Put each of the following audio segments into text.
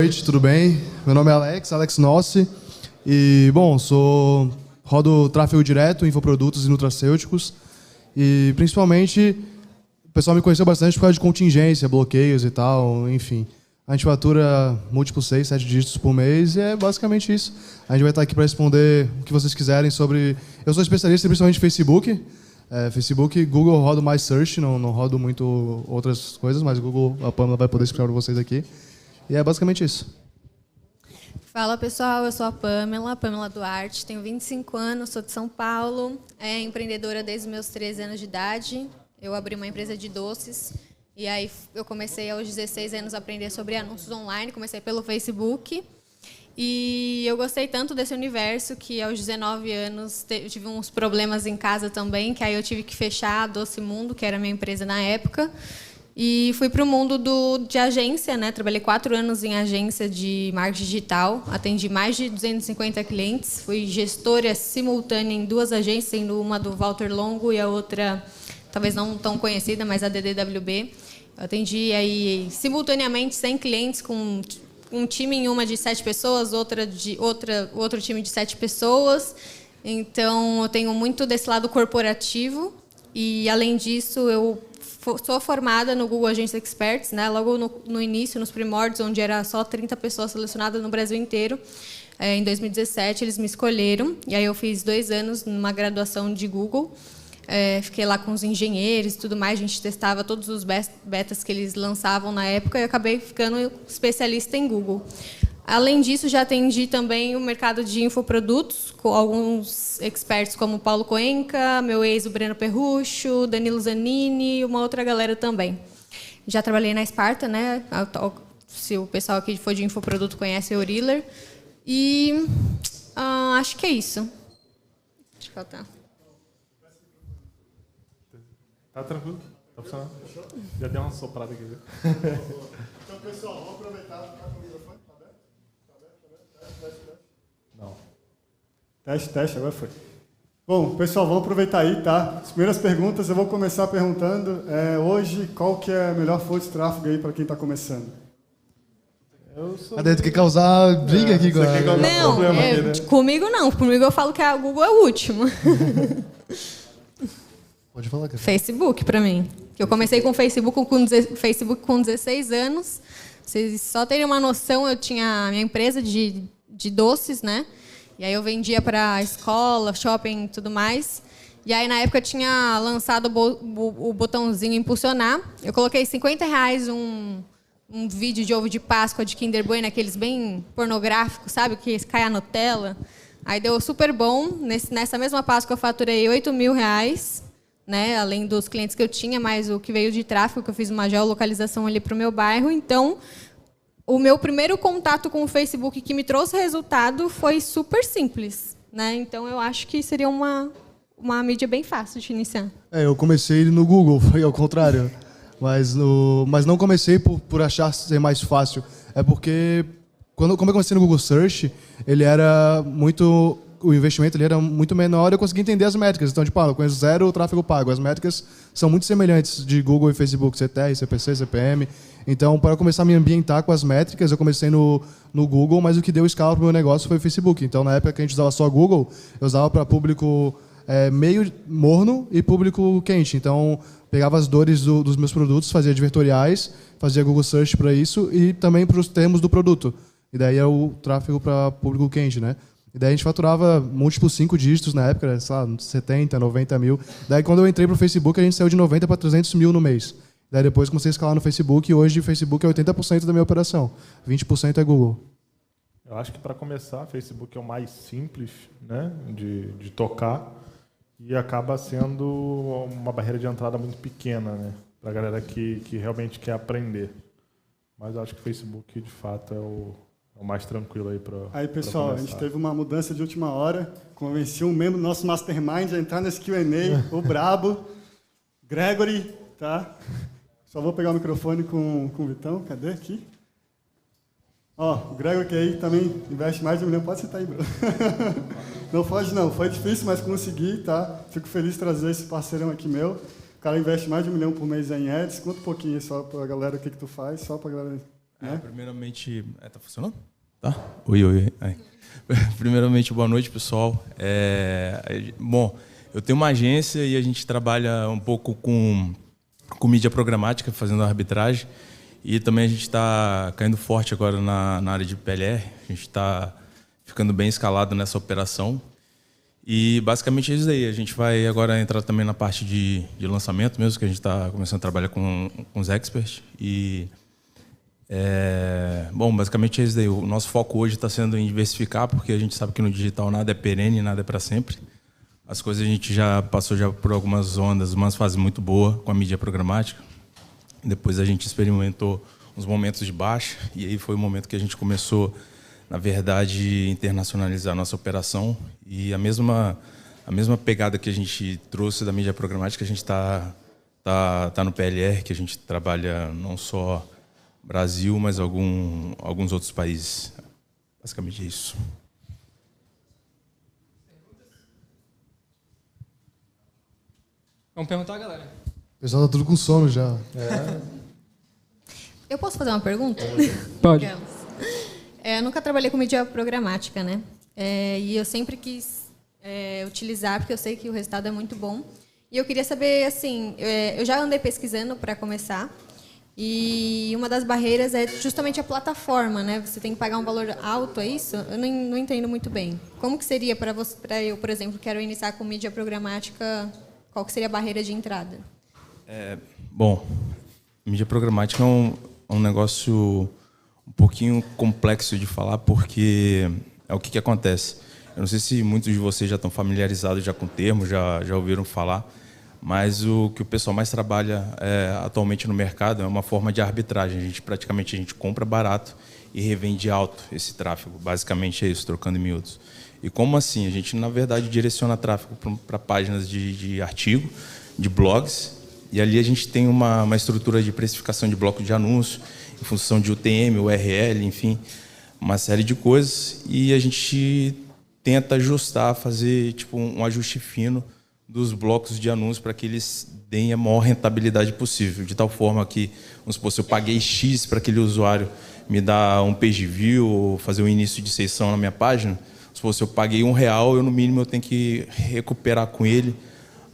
noite, tudo bem? Meu nome é Alex Nossi. E, bom, rodo tráfego direto, infoprodutos e nutracêuticos. E, principalmente, o pessoal me conheceu bastante por causa de contingência, bloqueios e tal, enfim. A gente fatura múltiplos 6, 7 dígitos por mês e é basicamente isso. A gente vai estar aqui para responder o que vocês quiserem sobre... Eu sou especialista principalmente em Facebook. Facebook, Google rodo mais search, não rodo muito outras coisas, mas Google, a Pamela vai poder explicar para vocês aqui. E é basicamente isso. Fala pessoal, eu sou a Pamela Duarte, tenho 25 anos, sou de São Paulo, empreendedora desde os meus 13 anos de idade. Eu abri uma empresa de doces e aí eu comecei aos 16 anos a aprender sobre anúncios online, comecei pelo Facebook. E eu gostei tanto desse universo que aos 19 anos eu tive uns problemas em casa também, que aí eu tive que fechar a Doce Mundo, que era a minha empresa na época. E fui para o mundo de agência, né? Trabalhei 4 anos em agência de marketing digital, atendi mais de 250 clientes, fui gestora simultânea em 2 agências, sendo uma do Walter Longo e a outra, talvez não tão conhecida, mas a DDWB. Eu atendi aí simultaneamente 100 clientes com um time em uma de 7 pessoas, outro time de 7 pessoas. Então, eu tenho muito desse lado corporativo e, além disso, eu sou formada no Google Agência Experts, né? Logo no início, nos primórdios, onde era só 30 pessoas selecionadas no Brasil inteiro. Em 2017, eles me escolheram. E aí eu fiz 2 anos numa graduação de Google. Fiquei lá com os engenheiros e tudo mais. A gente testava todos os betas que eles lançavam na época e acabei ficando especialista em Google. Além disso, já atendi também o mercado de infoprodutos, com alguns experts como Paulo Coenca, meu ex, o Breno Perrucho, Danilo Zanini e uma outra galera também. Já trabalhei na Sparta, né? Se o pessoal aqui for de infoproduto conhece a Euriller. E acho que é isso. Deixa eu faltar. Tá tranquilo? Tá funcionando? Já deu uma soprada aqui. Então, pessoal, vamos aproveitar. Tá com o microfone? Tá aberto? Teste. Não. Teste, agora foi. Bom, pessoal, vamos aproveitar aí, tá? As primeiras perguntas eu vou começar perguntando. Hoje, qual que é a melhor fonte de tráfego aí para quem está começando? Cadê? Tu quer causar briga aqui agora? Não, aqui, né? Comigo não. Comigo eu falo que a Google é o último. Pode falar, cara. Facebook, para mim. Eu comecei com Facebook com 16 anos. Vocês só terem uma noção, eu tinha a minha empresa de doces, né? E aí eu vendia para escola, shopping e tudo mais. E aí, na época, eu tinha lançado o botãozinho impulsionar. Eu coloquei R$50 um vídeo de ovo de Páscoa de Kinder Bueno, aqueles bem pornográficos, sabe? Que cai a Nutella. Aí deu super bom. Nessa mesma Páscoa, eu faturei R$8.000. Né, além dos clientes que eu tinha, mais o que veio de tráfego, que eu fiz uma geolocalização ali para o meu bairro. Então, o meu primeiro contato com o Facebook que me trouxe resultado foi super simples. Né? Então, eu acho que seria uma mídia bem fácil de iniciar. Eu comecei no Google, foi ao contrário. Mas não comecei por achar ser mais fácil. É porque, como eu comecei no Google Search, o investimento ele era muito menor e eu consegui entender as métricas. Então, eu conheço 0 tráfego pago. As métricas são muito semelhantes de Google e Facebook, CTR, CPC, CPM. Então, para começar a me ambientar com as métricas, eu comecei no Google, mas o que deu escala para o meu negócio foi o Facebook. Então, na época que a gente usava só Google, eu usava para público meio morno e público quente. Então, pegava as dores dos meus produtos, fazia advertoriais, fazia Google Search para isso e também para os termos do produto. E daí é o tráfego para público quente, né? E daí a gente faturava múltiplos 5 dígitos na época, sei lá, 70, 90 mil. Daí quando eu entrei para o Facebook, a gente saiu de 90 para 300 mil no mês. Daí depois comecei a escalar no Facebook e hoje o Facebook é 80% da minha operação. 20% é Google. Eu acho que para começar, Facebook é o mais simples, né, de tocar e acaba sendo uma barreira de entrada muito pequena, né, para a galera que realmente quer aprender. Mas eu acho que o Facebook, de fato, é o mais tranquilo aí para. Aí, pessoal, a gente teve uma mudança de última hora. Convenci um membro do nosso Mastermind a entrar nesse Q&A, o Brabo, Gregory, tá? Só vou pegar o microfone com o Vitão. Cadê aqui? O Gregory que aí também investe mais de 1 milhão. Pode citar aí, bro. Não foge, não. Foi difícil, mas consegui, tá? Fico feliz de trazer esse parceirão aqui meu. O cara investe mais de 1 milhão por mês em ads. Conta um pouquinho só para a galera o que tu faz, só para a galera Né? Primeiramente... tá funcionando? Tá? Oi. Aí. Primeiramente, boa noite, pessoal. Bom, eu tenho uma agência e a gente trabalha um pouco com mídia programática, fazendo arbitragem. E também a gente está caindo forte agora na área de PLR. A gente está ficando bem escalado nessa operação. E basicamente é isso aí. A gente vai agora entrar também na parte de lançamento mesmo, que a gente está começando a trabalhar com os experts. E, bom, basicamente é isso aí. O nosso foco hoje está sendo em diversificar, porque a gente sabe que no digital nada é perene, nada é para sempre. As coisas a gente já passou por algumas ondas, umas fases muito boas com a mídia programática. Depois a gente experimentou uns momentos de baixa, e aí foi o momento que a gente começou, na verdade, internacionalizar a nossa operação. E a mesma pegada que a gente trouxe da mídia programática, a gente tá no PLR, que a gente trabalha não só Brasil, mas alguns outros países. Basicamente é isso. Vamos perguntar, galera. O pessoal tá tudo com sono já. Eu posso fazer uma pergunta? Pode. Eu nunca trabalhei com mídia programática, né? E eu sempre quis utilizar, porque eu sei que o resultado é muito bom. E eu queria saber, assim, eu já andei pesquisando para começar, e uma das barreiras é justamente a plataforma, né? Você tem que pagar um valor alto, é isso? Eu não entendo muito bem. Como que seria para eu, por exemplo, quero iniciar com mídia programática, qual que seria a barreira de entrada? Bom, mídia programática é um negócio um pouquinho complexo de falar, porque é o que acontece. Eu não sei se muitos de vocês já estão familiarizados já com o termo, já ouviram falar, mas o que o pessoal mais trabalha atualmente no mercado é uma forma de arbitragem. A gente compra barato e revende alto esse tráfego. Basicamente é isso, trocando em miúdos. E como assim? A gente, na verdade, direciona tráfego para páginas de artigo, de blogs, e ali a gente tem uma estrutura de precificação de bloco de anúncio, em função de UTM, URL, enfim, uma série de coisas. E a gente tenta ajustar, fazer tipo um ajuste fino dos blocos de anúncio para que eles deem a maior rentabilidade possível. De tal forma que, vamos supor, se eu paguei X para aquele usuário me dar um page view ou fazer um início de sessão na minha página, se eu paguei R$1, eu no mínimo eu tenho que recuperar com ele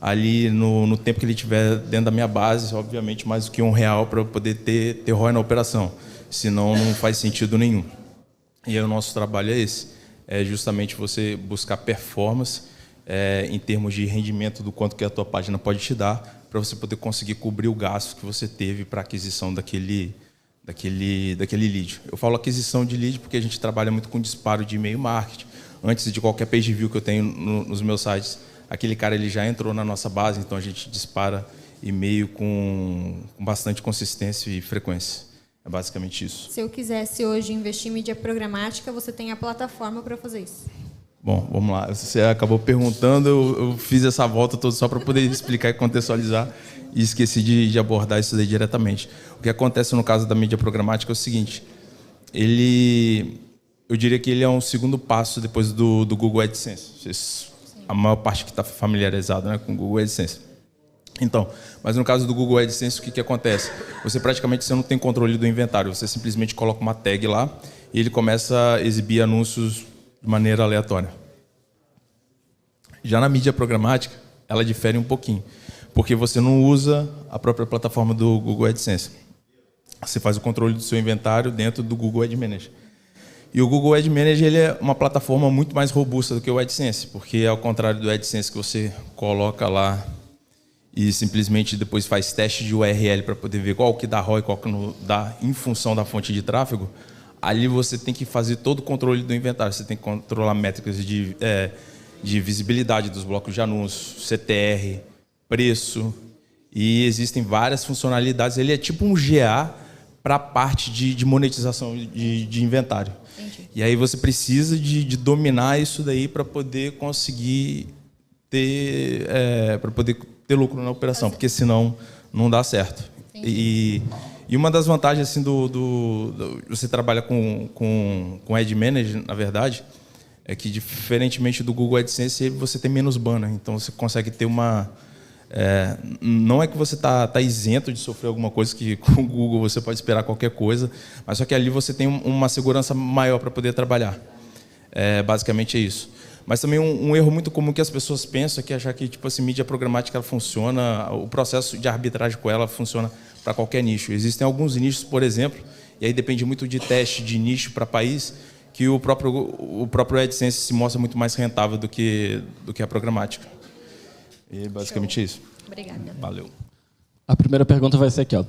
ali no tempo que ele estiver dentro da minha base, obviamente mais do que R$1 para eu poder ter ROI na operação. Senão não faz sentido nenhum. E aí o nosso trabalho é esse. É justamente você buscar performance em termos de rendimento do quanto que a tua página pode te dar, para você poder conseguir cobrir o gasto que você teve para a aquisição daquele lead. Eu falo aquisição de lead porque a gente trabalha muito com disparo de e-mail marketing. Antes de qualquer page view que eu tenho nos meus sites, aquele cara ele já entrou na nossa base, então a gente dispara e-mail com bastante consistência e frequência. É basicamente isso. Se eu quisesse hoje investir em mídia programática, você tem a plataforma para fazer isso? Bom, vamos lá. Você acabou perguntando, eu fiz essa volta toda só para poder explicar e contextualizar e esqueci de abordar isso daí diretamente. O que acontece no caso da mídia programática é o seguinte, eu diria que ele é um segundo passo depois do Google AdSense. A maior parte que está familiarizado, né, com o Google AdSense. Então, mas no caso do Google AdSense, o que acontece? Você não tem controle do inventário, você simplesmente coloca uma tag lá e ele começa a exibir anúncios de maneira aleatória. Já na mídia programática, ela difere um pouquinho, porque você não usa a própria plataforma do Google AdSense. Você faz o controle do seu inventário dentro do Google Ad Manager. E o Google Ad Manager ele é uma plataforma muito mais robusta do que o AdSense, porque ao contrário do AdSense que você coloca lá e simplesmente depois faz teste de URL para poder ver qual que dá ROI e qual que não dá em função da fonte de tráfego, ali você tem que fazer todo o controle do inventário. Você tem que controlar métricas de visibilidade dos blocos de anúncios, CTR, preço, e existem várias funcionalidades. Ele é tipo um GA para a parte de monetização de inventário. Entendi. E aí você precisa de dominar isso daí para poder conseguir ter lucro na operação, porque senão não dá certo. E uma das vantagens assim, você trabalha com Ad Manager, na verdade, é que diferentemente do Google AdSense, você tem menos banner, então você consegue ter Não é que você tá isento de sofrer alguma coisa, que com o Google você pode esperar qualquer coisa, mas só que ali você tem uma segurança maior para poder trabalhar. Basicamente é isso. Mas também um erro muito comum que as pessoas pensam é que achar que tipo assim, mídia programática ela funciona, o processo de arbitragem com ela funciona para qualquer nicho. Existem alguns nichos, por exemplo, e aí depende muito de teste de nicho para país, que o próprio AdSense se mostra muito mais rentável do que a programática. E basicamente isso. Obrigada. Valeu. A primeira pergunta vai ser aqui, ó.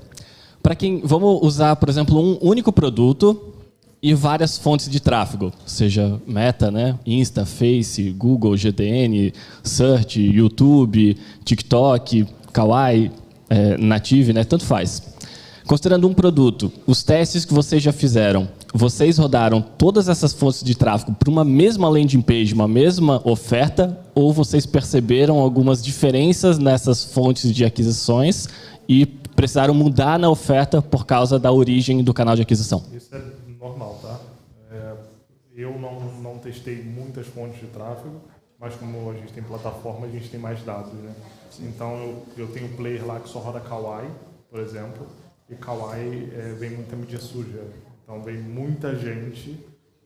Para quem vamos usar, por exemplo, um único produto e várias fontes de tráfego, seja Meta, né, Insta, Face, Google, GTN, Search, YouTube, TikTok, Kawaii, Native, né, tanto faz. Considerando um produto, os testes que vocês já fizeram, vocês rodaram todas essas fontes de tráfego para uma mesma landing page, uma mesma oferta, ou vocês perceberam algumas diferenças nessas fontes de aquisições e precisaram mudar na oferta por causa da origem do canal de aquisição? Isso é normal, tá? Eu não testei muitas fontes de tráfego, mas como a gente tem plataforma, a gente tem mais dados, né? Então eu tenho player lá que só roda Kawaii, por exemplo, e Kawaii vem muita mídia suja. Então vem muita gente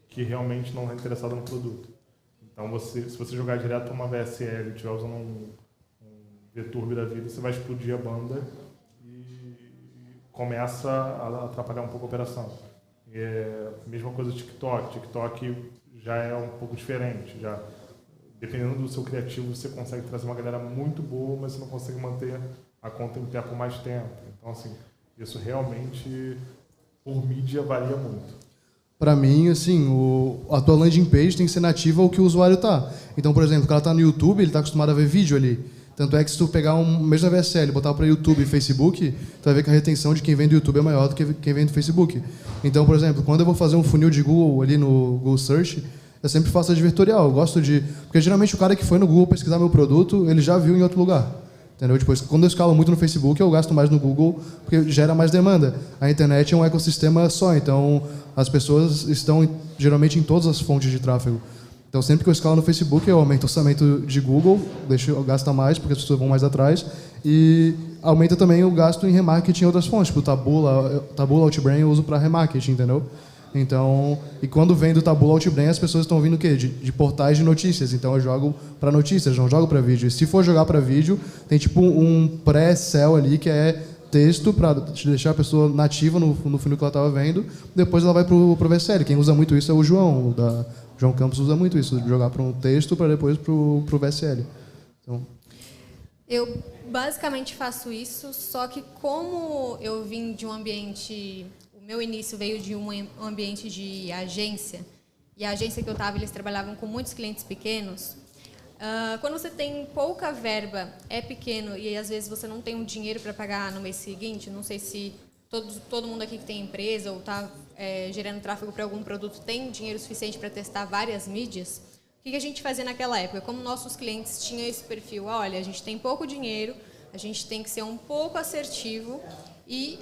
que realmente não é interessada no produto. Então se você jogar direto para uma VSL e estiver usando um VTurb da vida, você vai explodir a banda e começa a atrapalhar um pouco a operação. Mesma coisa do TikTok. TikTok já é um pouco diferente. Já, dependendo do seu criativo, você consegue trazer uma galera muito boa, mas você não consegue manter a conta em pé por mais tempo. Então, assim, isso realmente, por mídia, varia muito. Para mim, assim, a tua landing page tem que ser nativa ao que o usuário tá. Então, por exemplo, o cara tá no YouTube, ele tá acostumado a ver vídeo ali. Tanto é que se tu pegar mesmo a VSL, botar para YouTube e Facebook, tu vai ver que a retenção de quem vem do YouTube é maior do que quem vem do Facebook. Então, por exemplo, quando eu vou fazer um funil de Google ali no Google Search, eu sempre faço advertorial. Eu gosto de... Porque geralmente o cara que foi no Google pesquisar meu produto, ele já viu em outro lugar. Entendeu? Depois, quando eu escalo muito no Facebook, eu gasto mais no Google, porque gera mais demanda. A internet é um ecossistema só, então as pessoas estão geralmente em todas as fontes de tráfego. Então, sempre que eu escalo no Facebook, eu aumento o orçamento de Google, eu gasto mais, porque as pessoas vão mais atrás, e aumenta também o gasto em remarketing em outras fontes, tipo Taboola, Outbrain eu uso para remarketing, entendeu? Então, e quando vem do Taboola Outbrain, as pessoas estão vindo o quê? De portais de notícias. Então eu jogo para notícias, não jogo para vídeo. E se for jogar para vídeo, tem tipo um pré-sell ali que é texto para deixar a pessoa nativa no funil que ela estava vendo. Depois ela vai pro VSL. Quem usa muito isso é o João. João Campos usa muito isso, de jogar para um texto para depois pro VSL. Então... Eu basicamente faço isso, só que como eu vim de um ambiente... Meu início veio de um ambiente de agência, e a agência que eu estava, eles trabalhavam com muitos clientes pequenos. Quando você tem pouca verba, é pequeno, e às vezes você não tem um dinheiro para pagar no mês seguinte, não sei se todo mundo aqui que tem empresa ou está gerando tráfego para algum produto tem dinheiro suficiente para testar várias mídias. O que a gente fazia naquela época? Como nossos clientes tinham esse perfil, olha, a gente tem pouco dinheiro, a gente tem que ser um pouco assertivo, e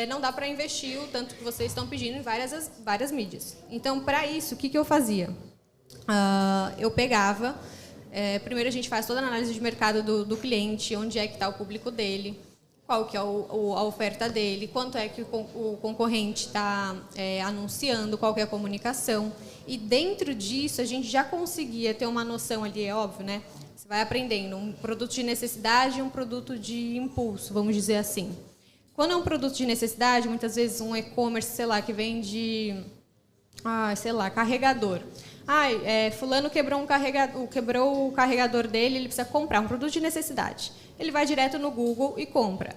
não dá para investir o tanto que vocês estão pedindo em várias mídias. Então, para isso, o que eu fazia? Eu pegava... primeiro, a gente faz toda a análise de mercado do cliente, onde é que está o público dele, qual que é a oferta dele, quanto é que o concorrente está anunciando, qual que é a comunicação. E, dentro disso, a gente já conseguia ter uma noção ali, é óbvio, né? Você vai aprendendo um produto de necessidade e um produto de impulso, vamos dizer assim. Quando é um produto de necessidade, muitas vezes um e-commerce, sei lá, que vende, sei lá, carregador. Fulano quebrou o carregador dele, ele precisa comprar um produto de necessidade. Ele vai direto no Google e compra,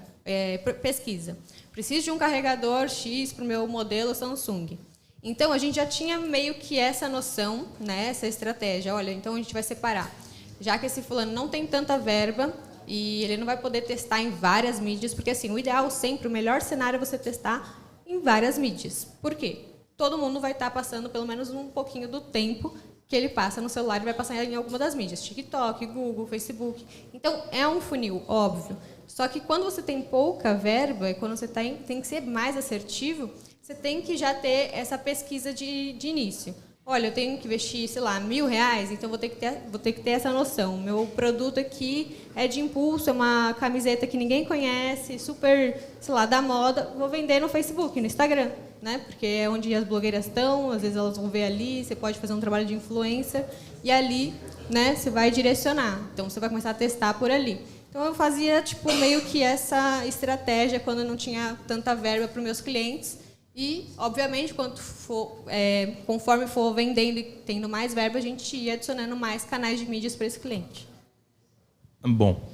pesquisa. Preciso de um carregador X para o meu modelo Samsung. Então, a gente já tinha meio que essa noção, né, essa estratégia. Olha, então a gente vai separar. Já que esse fulano não tem tanta verba, e ele não vai poder testar em várias mídias, porque assim, o ideal sempre, o melhor cenário é você testar em várias mídias. Por quê? Todo mundo vai estar passando pelo menos um pouquinho do tempo que ele passa no celular e vai passar em alguma das mídias. TikTok, Google, Facebook. Então, é um funil, óbvio. Só que quando você tem pouca verba, e quando você tem que ser mais assertivo, você tem que já ter essa pesquisa de início. olha, eu tenho que investir, sei lá, R$1.000, então vou ter que ter essa noção. Meu produto aqui é de impulso, é uma camiseta que ninguém conhece, super, sei lá, da moda, vou vender no Facebook, no Instagram, né? Porque é onde as blogueiras estão, às vezes elas vão ver ali, você pode fazer um trabalho de influência e ali, né, você vai direcionar. Então você vai começar a testar por ali. Então eu fazia tipo meio que essa estratégia quando eu não tinha tanta verba para os meus clientes. E, obviamente, conforme for vendendo e tendo mais verba, a gente ia adicionando mais canais de mídias para esse cliente. Bom,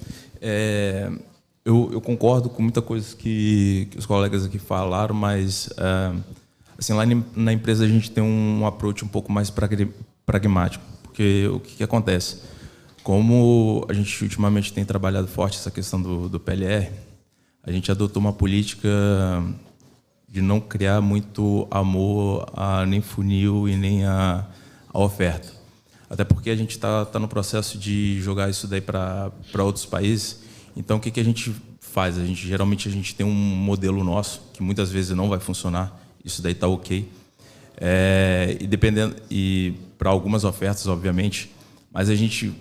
eu concordo com muita coisa que os colegas aqui falaram, mas assim, lá na empresa a gente tem um approach um pouco mais pragmático, porque o que acontece? Como a gente ultimamente tem trabalhado forte essa questão do PLR, a gente adotou uma política de não criar muito amor nem funil e nem a oferta. Até porque a gente está no processo de jogar isso daí para outros países. Então, o que a gente faz? Geralmente a gente tem um modelo nosso, que muitas vezes não vai funcionar. Isso daí está ok. E para algumas ofertas, obviamente, mas a gente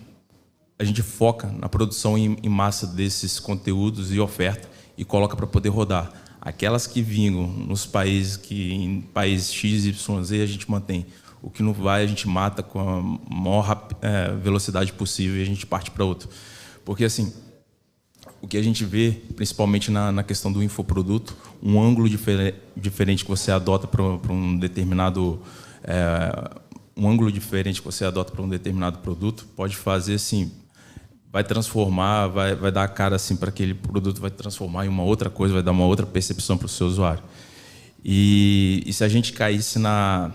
foca na produção em massa desses conteúdos e oferta e coloca para poder rodar. Aquelas que vingam nos países em países X, Y, Z, a gente mantém. O que não vai, a gente mata com a maior velocidade possível e a gente parte para outro. Porque, assim, o que a gente vê, principalmente na questão do infoproduto, um ângulo diferente que você adota para um determinado... um ângulo diferente que você adota para um determinado produto pode fazer, assim... vai transformar, vai dar a cara assim para aquele produto, vai transformar em uma outra coisa, vai dar uma outra percepção para o seu usuário. E se a gente caísse na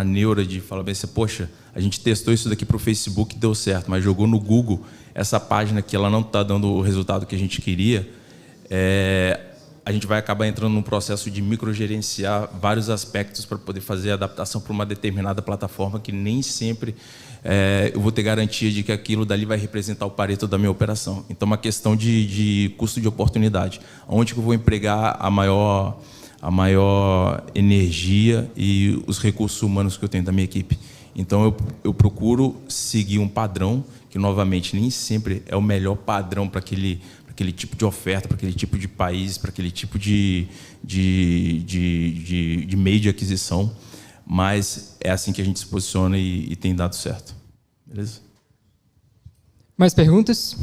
neura de falar bem assim, poxa, a gente testou isso daqui para o Facebook e deu certo, mas jogou no Google essa página que ela não está dando o resultado que a gente queria, a gente vai acabar entrando num processo de microgerenciar vários aspectos para poder fazer a adaptação para uma determinada plataforma que nem sempre eu vou ter garantia de que aquilo dali vai representar o Pareto da minha operação. Então, uma questão de custo de oportunidade. Onde que eu vou empregar a maior energia e os recursos humanos que eu tenho da minha equipe. Então, eu procuro seguir um padrão que, novamente, nem sempre é o melhor padrão para aquele tipo de oferta, para aquele tipo de país, para aquele tipo de meio de aquisição, mas é assim que a gente se posiciona e tem dado certo. Beleza? Mais perguntas?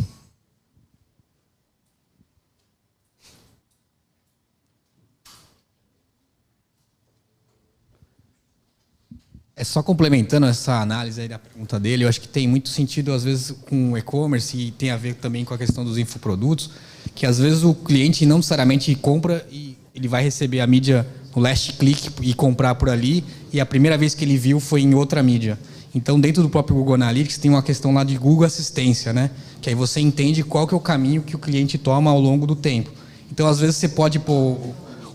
Só complementando essa análise aí da pergunta dele, eu acho que tem muito sentido, às vezes, com o e-commerce e tem a ver também com a questão dos infoprodutos, que às vezes o cliente não necessariamente compra e ele vai receber a mídia no last click e comprar por ali, e a primeira vez que ele viu foi em outra mídia. Então, dentro do próprio Google Analytics, tem uma questão lá de Google Assistência, né? Que aí você entende qual que é o caminho que o cliente toma ao longo do tempo. Então, às vezes, você pode pôr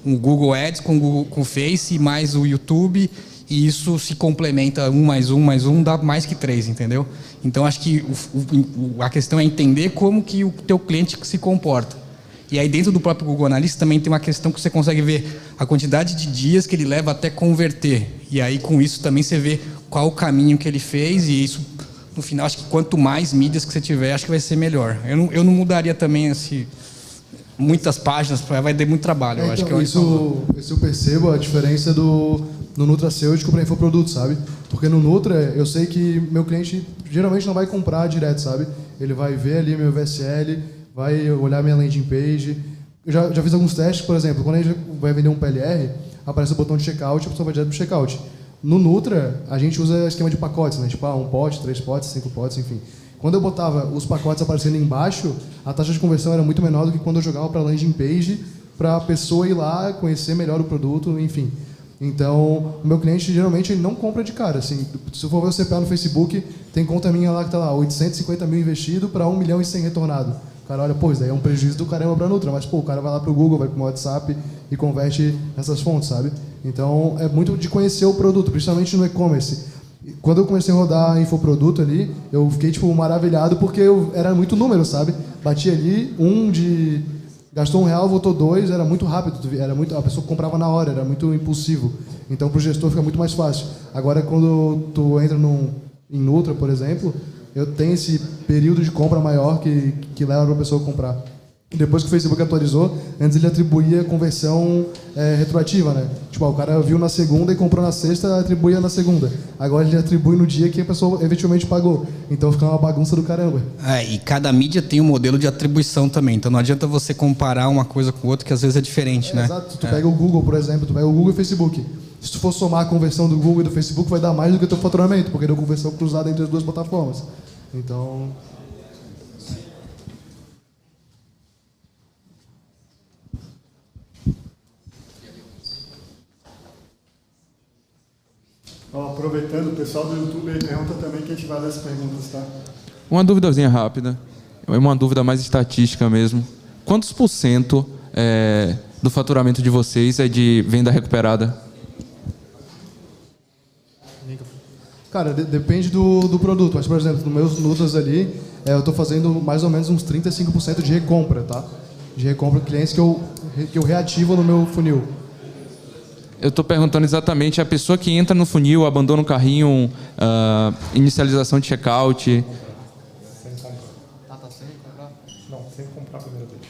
um Google Ads com o Face mais o YouTube, e isso se complementa, 1 mais 1 mais 1 dá mais que 3, entendeu? Então, acho que a questão é entender como que o teu cliente se comporta. E aí, dentro do próprio Google Analytics, também tem uma questão que você consegue ver a quantidade de dias que ele leva até converter. E aí, com isso, também você vê qual o caminho que ele fez, e isso, no final, acho que quanto mais mídias que você tiver, acho que vai ser melhor. Eu não mudaria também muitas páginas, vai ter muito trabalho. Eu acho que isso eu percebo a diferença no nutracêutico para infoproduto, sabe? Porque no Nutra, eu sei que meu cliente geralmente não vai comprar direto, sabe? Ele vai ver ali meu VSL, vai olhar minha landing page. Eu já fiz alguns testes, por exemplo, quando a gente vai vender um PLR, aparece o botão de checkout, a pessoa vai direto para o checkout. No Nutra, a gente usa esquema de pacotes, né? Tipo, 1 pote, 3 potes, 5 potes, enfim. Quando eu botava os pacotes aparecendo embaixo, a taxa de conversão era muito menor do que quando eu jogava para a landing page, para a pessoa ir lá, conhecer melhor o produto, enfim. Então, o meu cliente, geralmente, ele não compra de cara. Assim, se eu for ver o CPA no Facebook, tem conta minha lá que está lá, 850 mil investido para 1 milhão e 100 retornado. O cara olha, pô, isso daí é um prejuízo do caramba para a Nutra, mas pô, o cara vai lá para o Google, vai para o WhatsApp e converte nessas fontes, sabe? Então, é muito de conhecer o produto, principalmente no e-commerce. Quando eu comecei a rodar infoproduto ali, eu fiquei, tipo, maravilhado porque era muito número, sabe? Batia ali, gastou R$1, voltou 2, era muito rápido, a pessoa comprava na hora, era muito impulsivo. Então, para o gestor fica muito mais fácil. Agora, quando tu entra em Nutra, por exemplo, eu tenho esse período de compra maior que leva para a pessoa comprar. Depois que o Facebook atualizou, antes ele atribuía conversão retroativa, né? Tipo, o cara viu na segunda e comprou na sexta, atribuía na segunda. Agora ele atribui no dia que a pessoa efetivamente pagou. Então fica uma bagunça do caramba. E cada mídia tem um modelo de atribuição também. Então não adianta você comparar uma coisa com outra, que às vezes é diferente, né? Exato. Tu pega o Google, por exemplo, tu pega o Google e o Facebook. Se tu for somar a conversão do Google e do Facebook, vai dar mais do que o teu faturamento, porque deu conversão cruzada entre as duas plataformas. Então... Aproveitando, o pessoal do YouTube aí pergunta também que a gente vai ler as perguntas, tá? Uma duvidazinha rápida, uma dúvida mais estatística mesmo. Quantos % do faturamento de vocês é de venda recuperada? Cara, depende do produto. Mas, por exemplo, nos meus Nutras ali, eu estou fazendo mais ou menos uns 35% de recompra, tá? De recompra de clientes que eu reativo no meu funil. Eu estou perguntando exatamente a pessoa que entra no funil, abandona o carrinho, inicialização de checkout. Sem comprar. Sem comprar? Não, sem comprar a primeira vez.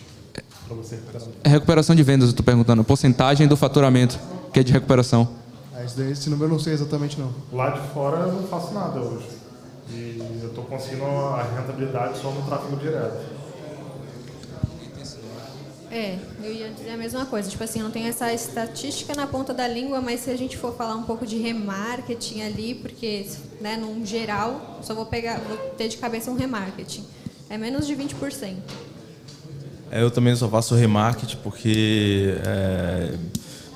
Para você recuperar. Recuperação de vendas, eu estou perguntando. Porcentagem do faturamento, que é de recuperação. Esse número eu não sei exatamente, não. Lá de fora eu não faço nada hoje. E eu estou conseguindo a rentabilidade só no tráfego direto. Eu ia dizer a mesma coisa. Tipo assim, eu não tenho essa estatística na ponta da língua, mas se a gente for falar um pouco de remarketing ali, porque, né, num geral, vou ter de cabeça um remarketing. É menos de 20%. Eu também só faço remarketing porque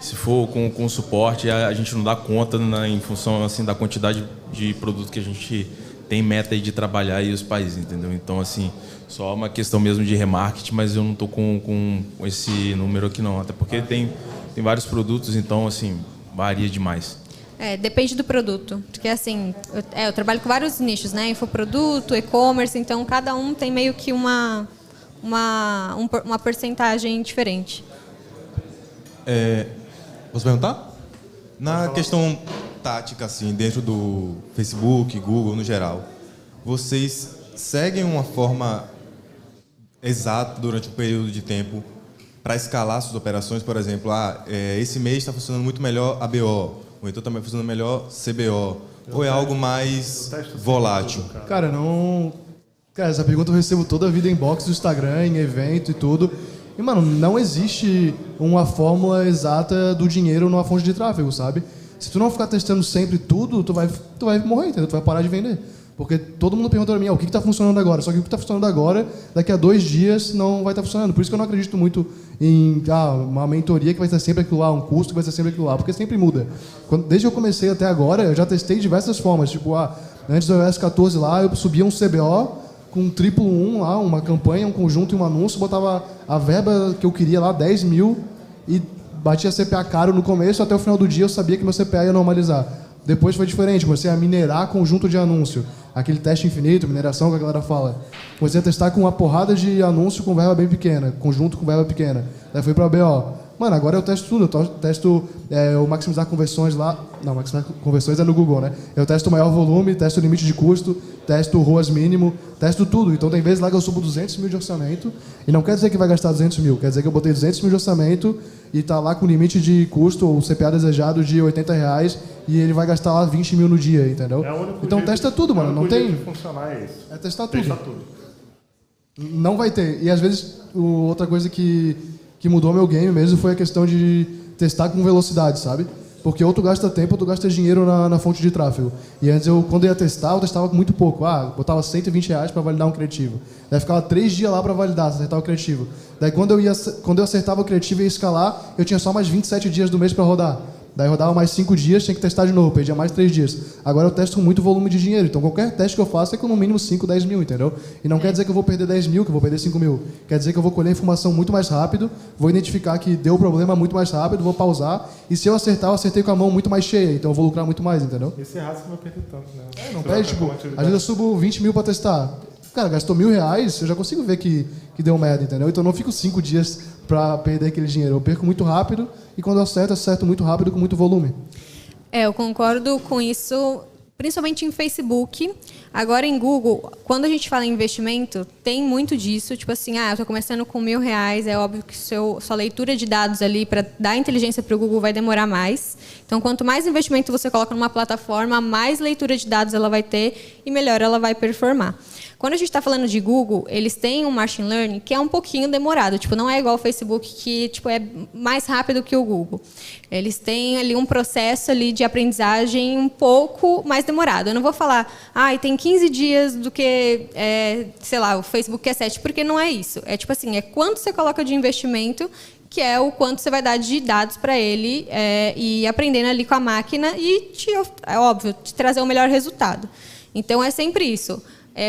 se for com suporte, a gente não dá conta, né, em função assim, da quantidade de produto que a gente tem meta aí de trabalhar e os países, entendeu? Então, assim, só uma questão mesmo de remarketing, mas eu não estou com esse número aqui não, até porque tem vários produtos, então, assim, varia demais. Depende do produto, porque assim, eu trabalho com vários nichos, né? Infoproduto, e-commerce, então cada um tem meio que uma porcentagem diferente. Posso perguntar? Na questão tática, assim, dentro do Facebook, Google, no geral, vocês seguem uma forma exata durante um período de tempo para escalar suas operações? Por exemplo, esse mês está funcionando muito melhor ABO, ou então também funcionando melhor CBO, ou é algo mais volátil? Cara, não... Cara, essa pergunta eu recebo toda a vida em box do Instagram, em evento e tudo. E, mano, não existe uma fórmula exata do dinheiro numa fonte de tráfego, sabe? Se tu não ficar testando sempre tudo, tu vai morrer, entendeu? Tu vai parar de vender. Porque todo mundo pergunta pra mim, o que está funcionando agora? Só que o que está funcionando agora, daqui a 2 dias, não vai estar funcionando. Por isso que eu não acredito muito em uma mentoria que vai ser sempre aquilo lá, um curso que vai ser sempre aquilo lá, porque sempre muda. Desde que eu comecei até agora, eu já testei diversas formas. Tipo, antes do iOS 14 lá, eu subia um CBO com um 111 lá, uma campanha, um conjunto e um anúncio, botava a verba que eu queria lá, 10 mil, e batia CPA caro no começo, até o final do dia eu sabia que meu CPA ia normalizar. Depois foi diferente, comecei a minerar conjunto de anúncio. Aquele teste infinito, mineração que a galera fala. Comecei a testar com uma porrada de anúncio com verba bem pequena, conjunto com verba pequena. Daí foi para BO. Mano, agora eu testo tudo. Eu testo o maximizar conversões lá. Não, maximizar conversões é no Google, né? Eu testo o maior volume, testo o limite de custo, testo o ROAS mínimo, testo tudo. Então tem vezes lá que eu subo 200 mil de orçamento e não quer dizer que vai gastar 200 mil. Quer dizer que eu botei 200 mil de orçamento e tá lá com o limite de custo, ou CPA desejado de R$80 e ele vai gastar lá 20 mil no dia, entendeu? Então testa tudo, mano. Não tem... funcionar é isso. É testar tudo. Não vai ter. E às vezes, outra coisa que mudou meu game mesmo foi a questão de testar com velocidade, sabe? Porque ou tu gasta tempo ou tu gasta dinheiro na fonte de tráfego. E antes, quando eu ia testar, eu testava com muito pouco. Botava R$120 para validar um criativo. Daí ficava 3 dias lá para validar, acertar o criativo. Daí quando eu acertava o criativo e ia escalar, eu tinha só mais 27 dias do mês para rodar. Daí rodava mais 5 dias, tinha que testar de novo, perdia mais 3 dias. Agora eu testo com muito volume de dinheiro, então qualquer teste que eu faço é com no mínimo 5, 10 mil, entendeu? E não quer dizer que eu vou perder 10 mil, que eu vou perder 5 mil. Quer dizer que eu vou colher a informação muito mais rápido, vou identificar que deu problema muito mais rápido, vou pausar, e se eu acertar, eu acertei com a mão muito mais cheia, então eu vou lucrar muito mais, entendeu? Esse errado você não vai perder tanto, né? Não perde, tipo, às vezes eu subo 20 mil para testar. Cara, gastou R$1.000, eu já consigo ver que deu merda, entendeu? Então eu não fico 5 dias para perder aquele dinheiro. Eu perco muito rápido e quando eu acerto muito rápido com muito volume. Eu concordo com isso, principalmente em Facebook. Agora, em Google, quando a gente fala em investimento, tem muito disso. Tipo assim, eu estou começando com R$1.000, é óbvio que sua leitura de dados ali para dar inteligência para o Google vai demorar mais. Então, quanto mais investimento você coloca numa plataforma, mais leitura de dados ela vai ter e melhor ela vai performar. Quando a gente está falando de Google, eles têm um machine learning que é um pouquinho demorado. Tipo, não é igual o Facebook, que tipo, é mais rápido que o Google. Eles têm ali um processo ali de aprendizagem um pouco mais demorado. Eu não vou falar, tem 15 dias do que, sei lá, o Facebook é 7, porque não é isso. É tipo assim, é quanto você coloca de investimento, que é o quanto você vai dar de dados para ele e aprendendo ali com a máquina e, é óbvio, te trazer o melhor resultado. Então, é sempre isso.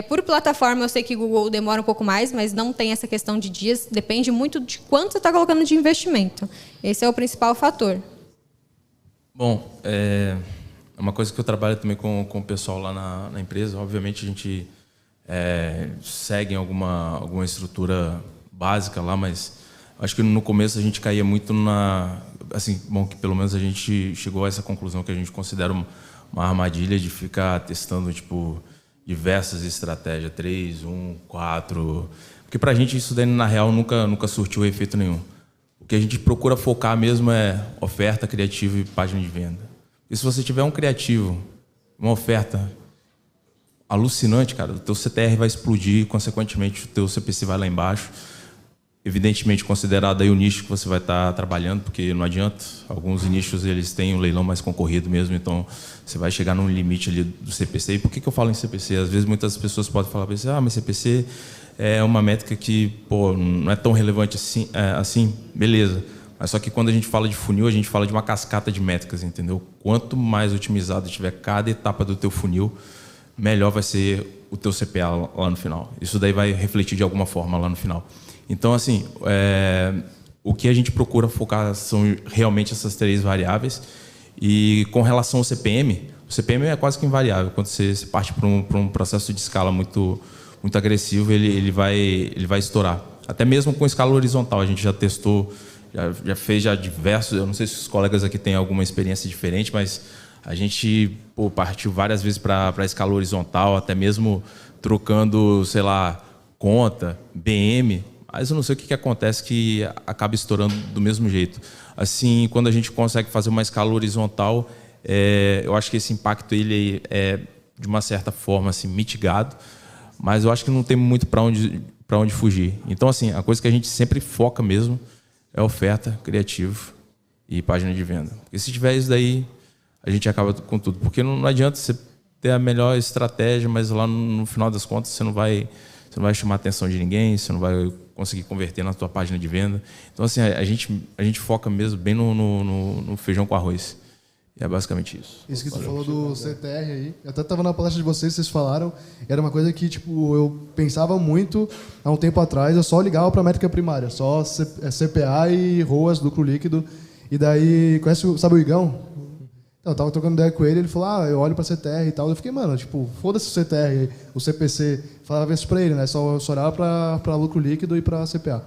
Por plataforma, eu sei que o Google demora um pouco mais, mas não tem essa questão de dias. Depende muito de quanto você está colocando de investimento. Esse é o principal fator. Bom, é uma coisa que eu trabalho também com o pessoal lá na empresa. Obviamente, a gente segue alguma estrutura básica lá, mas acho que no começo a gente caía muito que pelo menos a gente chegou a essa conclusão que a gente considera uma armadilha de ficar testando, diversas estratégias, 3, 1, 4. Porque pra gente isso daí, na real, nunca surtiu efeito nenhum. O que a gente procura focar mesmo é oferta, criativo e página de venda. E se você tiver um criativo, uma oferta alucinante, cara, o teu CTR vai explodir, consequentemente o teu CPC vai lá embaixo. Evidentemente, considerado aí o nicho que você vai estar trabalhando, porque não adianta. Alguns nichos eles têm um leilão mais concorrido mesmo, então você vai chegar num limite ali do CPC. E por que eu falo em CPC? Às vezes muitas pessoas podem falar mas CPC é uma métrica que não é tão relevante assim, beleza. Mas só que quando a gente fala de funil, a gente fala de uma cascata de métricas, entendeu? Quanto mais otimizado tiver cada etapa do teu funil, melhor vai ser o teu CPA lá no final. Isso daí vai refletir de alguma forma lá no final. Então, assim, o que a gente procura focar são realmente essas 3 variáveis. E com relação ao CPM, o CPM é quase que invariável. Quando você parte para um processo de escala muito agressivo, ele vai estourar. Até mesmo com escala horizontal, a gente já testou, já fez diversos... Eu não sei se os colegas aqui têm alguma experiência diferente, mas a gente partiu várias vezes para a escala horizontal, até mesmo trocando, sei lá, conta, BM... Mas eu não sei o que acontece que acaba estourando do mesmo jeito. Assim, quando a gente consegue fazer uma escala horizontal, eu acho que esse impacto ele é, de uma certa forma, assim, mitigado, mas eu acho que não tem muito para onde fugir. Então, assim, a coisa que a gente sempre foca mesmo é oferta, criativo e página de venda. Porque se tiver isso daí, a gente acaba com tudo. Porque não adianta você ter a melhor estratégia, mas lá no final das contas você não vai chamar a atenção de ninguém, você não vai conseguir converter na tua página de venda. Então, assim, a gente foca mesmo bem no feijão com arroz. E é basicamente isso. Isso que tu falou do CTR aí, eu até estava na palestra de vocês falaram, era uma coisa que eu pensava muito há um tempo atrás, eu só ligava para a métrica primária, só CPA e ROAS, lucro líquido, e daí, sabe o Igão? Então, eu tava trocando ideia com ele falou, eu olho para CTR e tal, eu fiquei, mano, foda-se o CTR, o CPC, falava isso para ele, né, só olhava para lucro líquido e para CPA.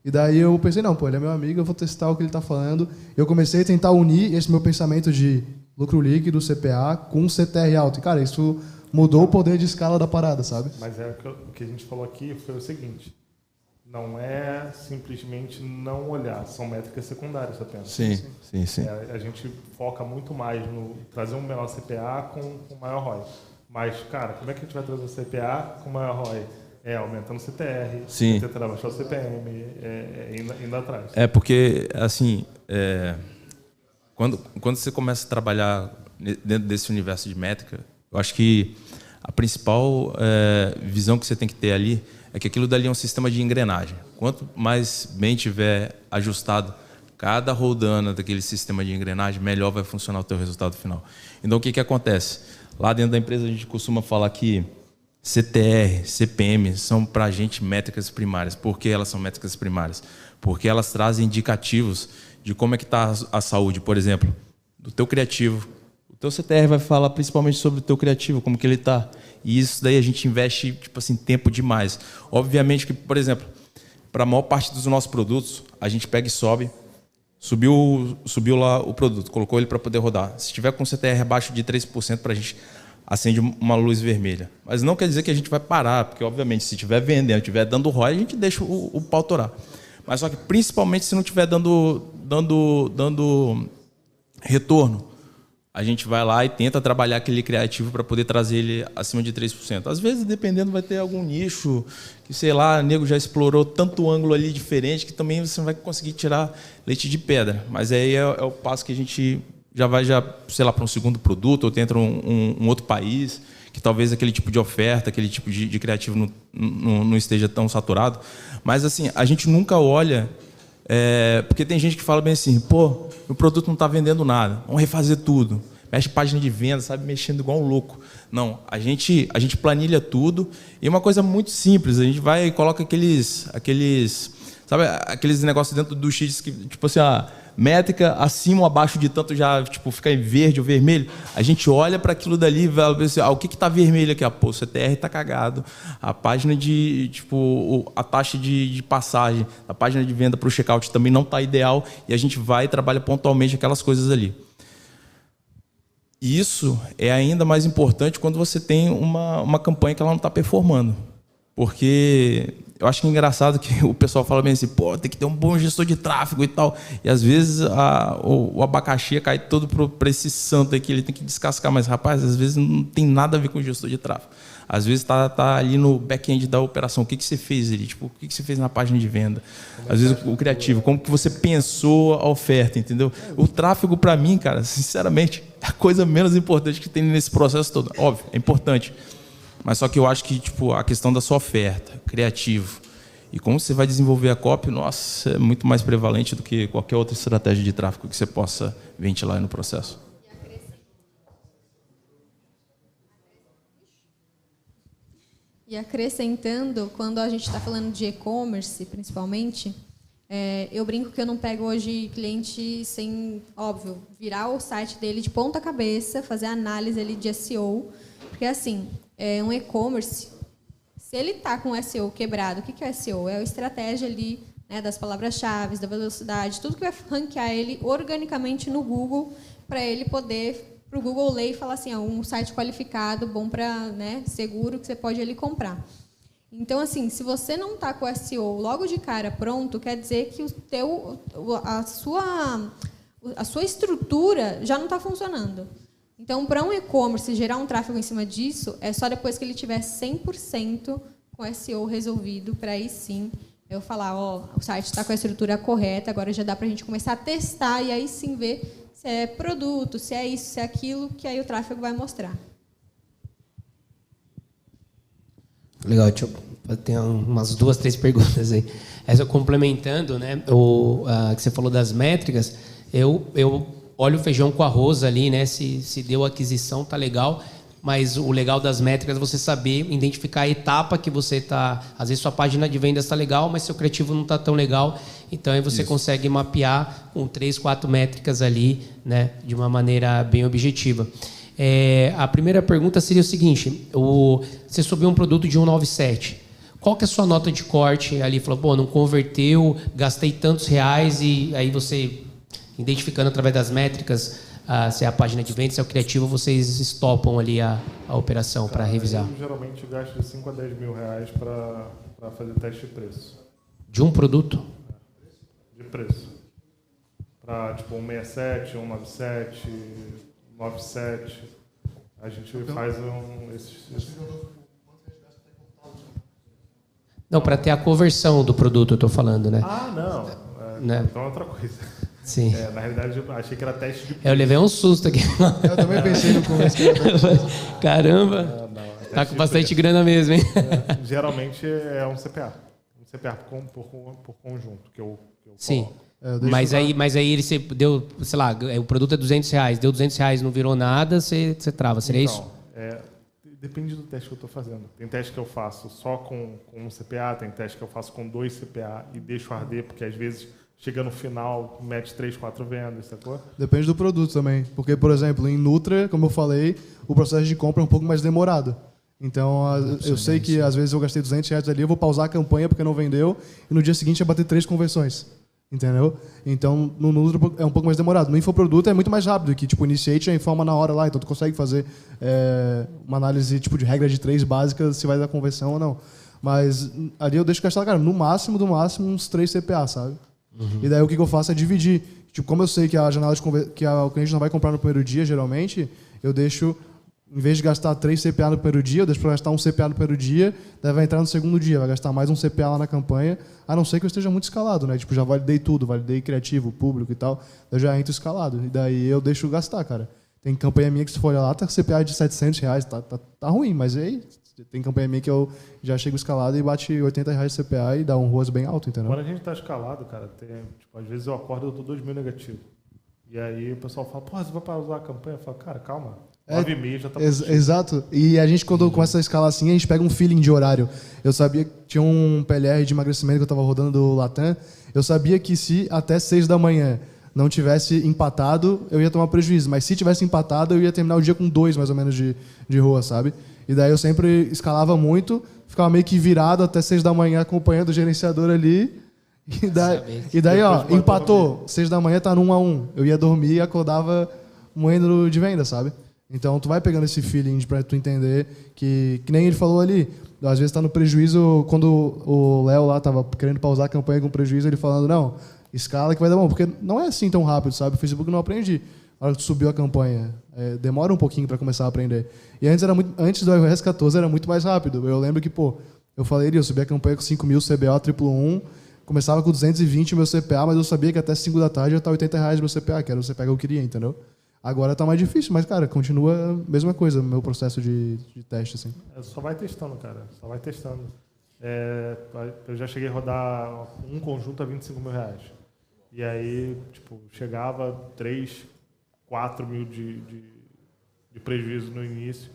E daí eu pensei, não, ele é meu amigo, eu vou testar o que ele está falando. Eu comecei a tentar unir esse meu pensamento de lucro líquido, CPA, com CTR alto. E, cara, isso mudou o poder de escala da parada, sabe? Mas o que a gente falou aqui foi o seguinte, não é simplesmente não olhar, são métricas secundárias apenas. Sim. A gente foca muito mais no trazer um menor CPA com maior ROI. Mas, cara, como é que a gente vai trazer o CPA com maior ROI? Aumentando o CTR, tentando abaixar o CPM, indo atrás. Porque, assim, quando você começa a trabalhar dentro desse universo de métrica, eu acho que a principal visão que você tem que ter ali é que aquilo dali é um sistema de engrenagem. Quanto mais bem tiver ajustado cada rodana daquele sistema de engrenagem, melhor vai funcionar o teu resultado final. Então, o que acontece? Lá dentro da empresa, a gente costuma falar que CTR, CPM são para a gente métricas primárias. Por que elas são métricas primárias? Porque elas trazem indicativos de como é que está a saúde, por exemplo, do teu criativo. O teu CTR vai falar principalmente sobre o teu criativo, como que ele está. E isso daí a gente investe tempo demais. Obviamente que, por exemplo, para a maior parte dos nossos produtos, a gente pega e sobe Subiu lá o produto, colocou ele para poder rodar. Se tiver com CTR abaixo de 3%, para a gente acende uma luz vermelha. Mas não quer dizer que a gente vai parar, porque, obviamente, se estiver vendendo, estiver dando ROI, a gente deixa o pau torar. Mas só que, principalmente, se não estiver dando retorno, a gente vai lá e tenta trabalhar aquele criativo para poder trazer ele acima de 3%. Às vezes, dependendo, vai ter algum nicho que, sei lá, o nego já explorou tanto ângulo ali diferente que também você não vai conseguir tirar leite de pedra. Mas aí é o passo que a gente já vai, sei lá, para um segundo produto ou tenta um outro país, que talvez aquele tipo de oferta, aquele tipo de criativo não esteja tão saturado. Mas, assim, a gente nunca olha... porque tem gente que fala bem assim, pô, o produto não está vendendo nada, vamos refazer tudo. Mexe página de venda, sabe, mexendo igual um louco. Não, a gente planilha tudo e uma coisa muito simples, a gente vai e coloca aqueles negócios dentro do X que, tipo assim, a métrica acima ou abaixo de tanto já tipo, fica em verde ou vermelho. A gente olha para aquilo dali e vai ver assim, o que está vermelho aqui? Pô, o CTR está cagado. A página a taxa de passagem, a página de venda para o checkout também não está ideal e a gente vai e trabalha pontualmente aquelas coisas ali. Isso é ainda mais importante quando você tem uma campanha que ela não está performando. Porque eu acho que é engraçado que o pessoal fala bem assim, pô, tem que ter um bom gestor de tráfego e tal. E às vezes o abacaxi cai todo para esse santo aqui, ele tem que descascar. Mas, rapaz, às vezes não tem nada a ver com o gestor de tráfego. Às vezes está ali no back-end da operação. O que você fez ali? Tipo, o que você fez na página de venda? Às vezes o criativo, como que você pensou a oferta, entendeu? O tráfego, para mim, cara, sinceramente, é a coisa menos importante que tem nesse processo todo. Óbvio, é importante. Mas só que eu acho que tipo, a questão da sua oferta, criativo, e como você vai desenvolver a copy, nossa, é muito mais prevalente do que qualquer outra estratégia de tráfego que você possa ventilar no processo. E acrescentando, quando a gente está falando de e-commerce, principalmente, eu brinco que eu não pego hoje cliente sem, óbvio, virar o site dele de ponta cabeça, fazer análise ali de SEO, porque assim, um e-commerce, se ele está com o SEO quebrado, o que é o SEO? É a estratégia ali, né, das palavras-chave, da velocidade, tudo que vai ranquear ele organicamente no Google, para ele poder, para o Google ler e falar assim, um site qualificado, bom para, né, seguro, que você pode ali comprar. Então, assim, se você não está com o SEO logo de cara pronto, quer dizer que a sua estrutura já não está funcionando. Então, para um e-commerce gerar um tráfego em cima disso, é só depois que ele tiver 100% com o SEO resolvido, para aí sim eu falar, o site está com a estrutura correta, agora já dá para a gente começar a testar e aí sim ver se é produto, se é isso, se é aquilo, que aí o tráfego vai mostrar. Legal, tem umas 2, 3 perguntas aí. Essa complementando, né, que você falou das métricas, eu olho o feijão com arroz ali, né, se deu aquisição, tá legal, mas o legal das métricas é você saber identificar a etapa que você está. Às vezes sua página de vendas está legal, mas seu criativo não está tão legal. Então aí você consegue mapear com 3, 4 métricas ali, né, de uma maneira bem objetiva. A primeira pergunta seria o seguinte: você subiu um produto de 197. Qual que é a sua nota de corte ali? Falou, pô, não converteu, gastei tantos reais, e aí você, identificando através das métricas, se é a página de venda, se é o criativo, vocês estopam ali a operação para revisar. Eu geralmente gasto de 5 a 10 mil reais para fazer teste de preço. De um produto? De preço. Para tipo 167, 197, 97. A gente faz esses. Não, para ter a conversão do produto, eu estou falando, né? Não. Né? Então é outra coisa. Sim. Na realidade, eu achei que era teste de preço. Eu levei um susto aqui. Eu também pensei no começo. Caramba. Tá com bastante grana mesmo, hein? Geralmente é um CPA. Um CPA por conjunto. Que eu Sim. Mas aí ele deu, sei lá, o produto é 200 reais, deu 200 reais, não virou nada, você trava. Seria isso? Depende do teste que eu estou fazendo. Tem teste que eu faço só com um CPA, tem teste que eu faço com 2 CPA e deixo arder, porque às vezes chega no final, mete 3, 4 vendas, sacou? Depende do produto também. Porque, por exemplo, em Nutra, como eu falei, o processo de compra é um pouco mais demorado. Então, eu sei que às vezes eu gastei 200 reais ali, eu vou pausar a campanha porque não vendeu, e no dia seguinte ia bater 3 conversões. Entendeu? Então, no Nutri é um pouco mais demorado. No infoproduto é muito mais rápido, que tipo, o Initiate já informa na hora lá, então tu consegue fazer uma análise tipo, de regra de 3 básicas, se vai dar conversão ou não. Mas ali eu deixo gastar, cara, no máximo, do máximo, uns 3 CPA, sabe? E daí o que eu faço é dividir. Tipo, como eu sei que a janela de o cliente não vai comprar no primeiro dia, geralmente, eu deixo, em vez de gastar 3 CPA no primeiro dia, eu deixo para gastar um CPA no primeiro dia, daí vai entrar no segundo dia, vai gastar mais um CPA lá na campanha, a não ser que eu esteja muito escalado, né? Tipo, já validei tudo, validei criativo, público e tal, eu já entro escalado. E daí eu deixo gastar, cara. Tem campanha minha que, se for olhar lá, tá com CPA de R$700, tá ruim, mas aí tem campanha minha que eu já chego escalado e bate R$80 de CPA e dá um ROAS bem alto, entendeu? Quando a gente tá escalado, cara, tipo, às vezes eu acordo e eu tô 2.000 negativo. E aí o pessoal fala, pô, você vai para usar a campanha? Eu falo, cara, calma. 9h30 já tá positivo. Exato. E a gente, quando começa a escalar assim, a gente pega um feeling de horário. Eu sabia que tinha um PLR de emagrecimento que eu estava rodando do Latam. Eu sabia que se até 6 da manhã não tivesse empatado, eu ia tomar prejuízo. Mas se tivesse empatado, eu ia terminar o dia com 2, mais ou menos, de ROA, sabe? E daí eu sempre escalava muito, ficava meio que virado até 6 da manhã acompanhando o gerenciador ali. E daí ó, empatou. 6 da manhã tá no 1-1. Eu ia dormir e acordava moendo de venda, sabe? Então, tu vai pegando esse feeling para tu entender que nem ele falou ali, às vezes tá no prejuízo, quando o Léo lá tava querendo pausar a campanha com prejuízo, ele falando, não, escala que vai dar bom, porque não é assim tão rápido, sabe? O Facebook não aprende na hora que tu subiu a campanha. Demora um pouquinho para começar a aprender. E antes do iOS 14 era muito mais rápido. Eu lembro que, pô, eu falei, eu subi a campanha com 5.000 CBO 111, começava com 220 meu CPA, mas eu sabia que até 5 da tarde ia estar R$80 meu CPA, que era o CPA que eu queria, entendeu? Agora tá mais difícil, mas, cara, continua a mesma coisa no meu processo de teste, assim. Só vai testando, cara. Só vai testando. Eu já cheguei a rodar um conjunto a R$25 mil. E aí, tipo, chegava 3, 4 mil de prejuízo no início.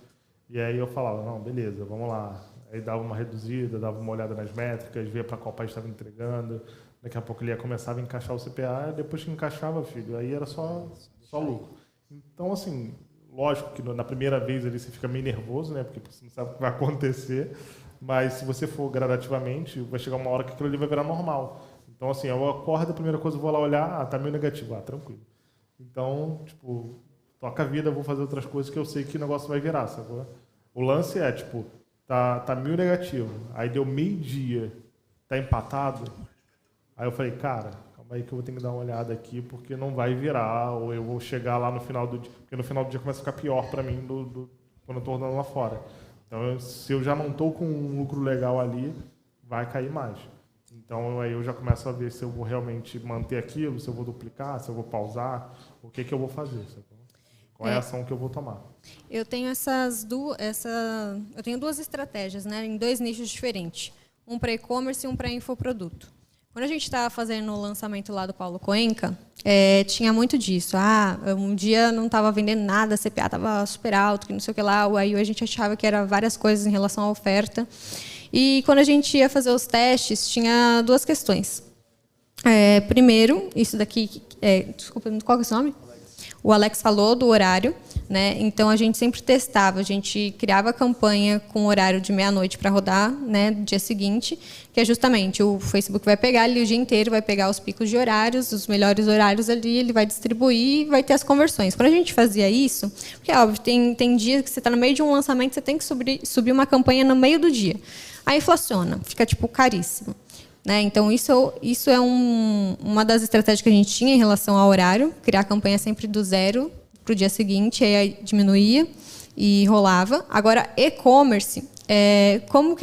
E aí eu falava, não, beleza, vamos lá. Aí dava uma reduzida, dava uma olhada nas métricas, via para qual país estava entregando. Daqui a pouco ele começava a encaixar o CPA. Depois que encaixava, filho, aí era só lucro. Então, assim, lógico que na primeira vez ali você fica meio nervoso, né? Porque você não sabe o que vai acontecer. Mas se você for gradativamente, vai chegar uma hora que aquilo ali vai virar normal. Então, assim, eu acordo, a primeira coisa eu vou lá olhar, tá meio negativo, tranquilo. Então, tipo, toca a vida, vou fazer outras coisas que eu sei que o negócio vai virar, sabe? O lance é, tipo, tá 1.000 negativo, aí deu meio-dia, tá empatado. Aí eu falei, cara, calma aí que eu vou ter que dar uma olhada aqui, porque não vai virar, ou eu vou chegar lá no final do dia, porque no final do dia começa a ficar pior para mim quando eu tô rodando lá fora. Então, se eu já não tô com um lucro legal ali, vai cair mais. Então, aí eu já começo a ver se eu vou realmente manter aquilo, se eu vou duplicar, se eu vou pausar, o que eu vou fazer, sabe? Qual é a ação que eu vou tomar. Eu tenho eu tenho 2 estratégias, né, em 2 nichos diferentes. Um para e-commerce e um para infoproduto. Quando a gente estava fazendo o lançamento lá do Paulo Cuenca, tinha muito disso. Um dia não estava vendendo nada, a CPA estava super alto, que não sei o que lá. Aí a gente achava que era várias coisas em relação à oferta. E quando a gente ia fazer os testes, tinha 2 questões. Primeiro, isso daqui... desculpa, qual que é o seu nome? O Alex falou do horário, né? Então a gente sempre testava, a gente criava a campanha com horário de meia-noite para rodar, né, no dia seguinte, que é justamente o Facebook vai pegar ali o dia inteiro, vai pegar os picos de horários, os melhores horários ali, ele vai distribuir e vai ter as conversões. Quando a gente fazia isso, porque óbvio, tem dias que você está no meio de um lançamento, você tem que subir uma campanha no meio do dia. Aí inflaciona, fica tipo caríssimo. Né? Então, isso é uma das estratégias que a gente tinha em relação ao horário, criar a campanha sempre do 0 para o dia seguinte, aí diminuía e rolava. Agora, e-commerce, como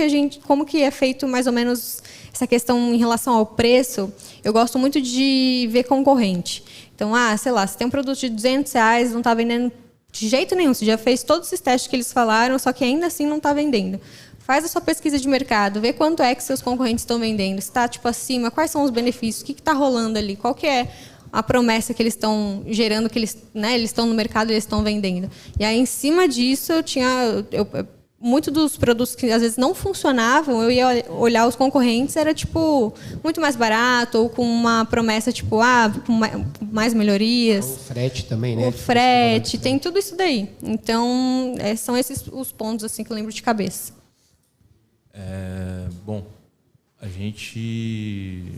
que é feito mais ou menos essa questão em relação ao preço? Eu gosto muito de ver concorrente. Então, sei lá, se tem um produto de R$200, não está vendendo de jeito nenhum, você já fez todos esses testes que eles falaram, só que ainda assim não está vendendo. Faz a sua pesquisa de mercado, vê quanto é que seus concorrentes estão vendendo, se está tipo acima, quais são os benefícios, o que está rolando ali, qual que é a promessa que eles estão gerando, que eles estão no mercado e eles estão vendendo. E aí, em cima disso, muitos dos produtos que às vezes não funcionavam, eu ia olhar os concorrentes, era tipo muito mais barato, ou com uma promessa tipo, com mais melhorias. O frete também, né? O frete, tem tudo isso daí. Então, são esses os pontos assim que eu lembro de cabeça. Bom, a gente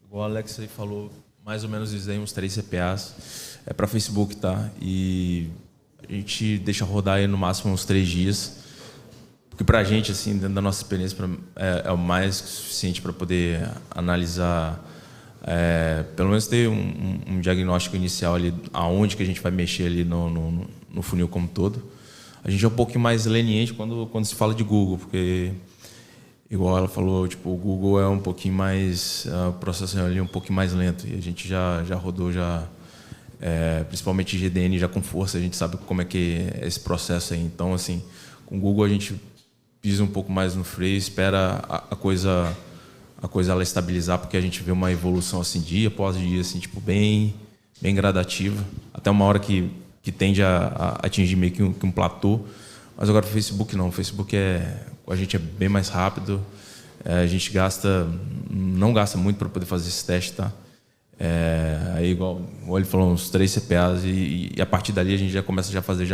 igual o Alex aí falou, mais ou menos isso aí, uns 3 CPAs. É para Facebook, tá? E a gente deixa rodar aí no máximo uns 3 dias. Porque pra gente, assim, dentro da nossa experiência, é o mais suficiente para poder analisar, pelo menos ter um diagnóstico inicial ali, aonde que a gente vai mexer ali no funil como todo. A gente é um pouquinho mais leniente quando se fala de Google, porque, igual ela falou, tipo, o Google é um pouquinho mais, o processo ali é um pouquinho mais lento, e a gente já rodou, principalmente GDN já com força, a gente sabe como é que é esse processo aí. Então, assim, com o Google a gente pisa um pouco mais no freio, espera a coisa ela estabilizar, porque a gente vê uma evolução assim, dia após dia, assim, tipo, bem gradativa, até uma hora que tende a atingir meio que um platô. Mas agora o Facebook não. O Facebook com a gente é bem mais rápido. A gente não gasta muito para poder fazer esse teste, tá? Aí, igual ele falou, uns 3 CPAs e a partir dali a gente já começa a fazer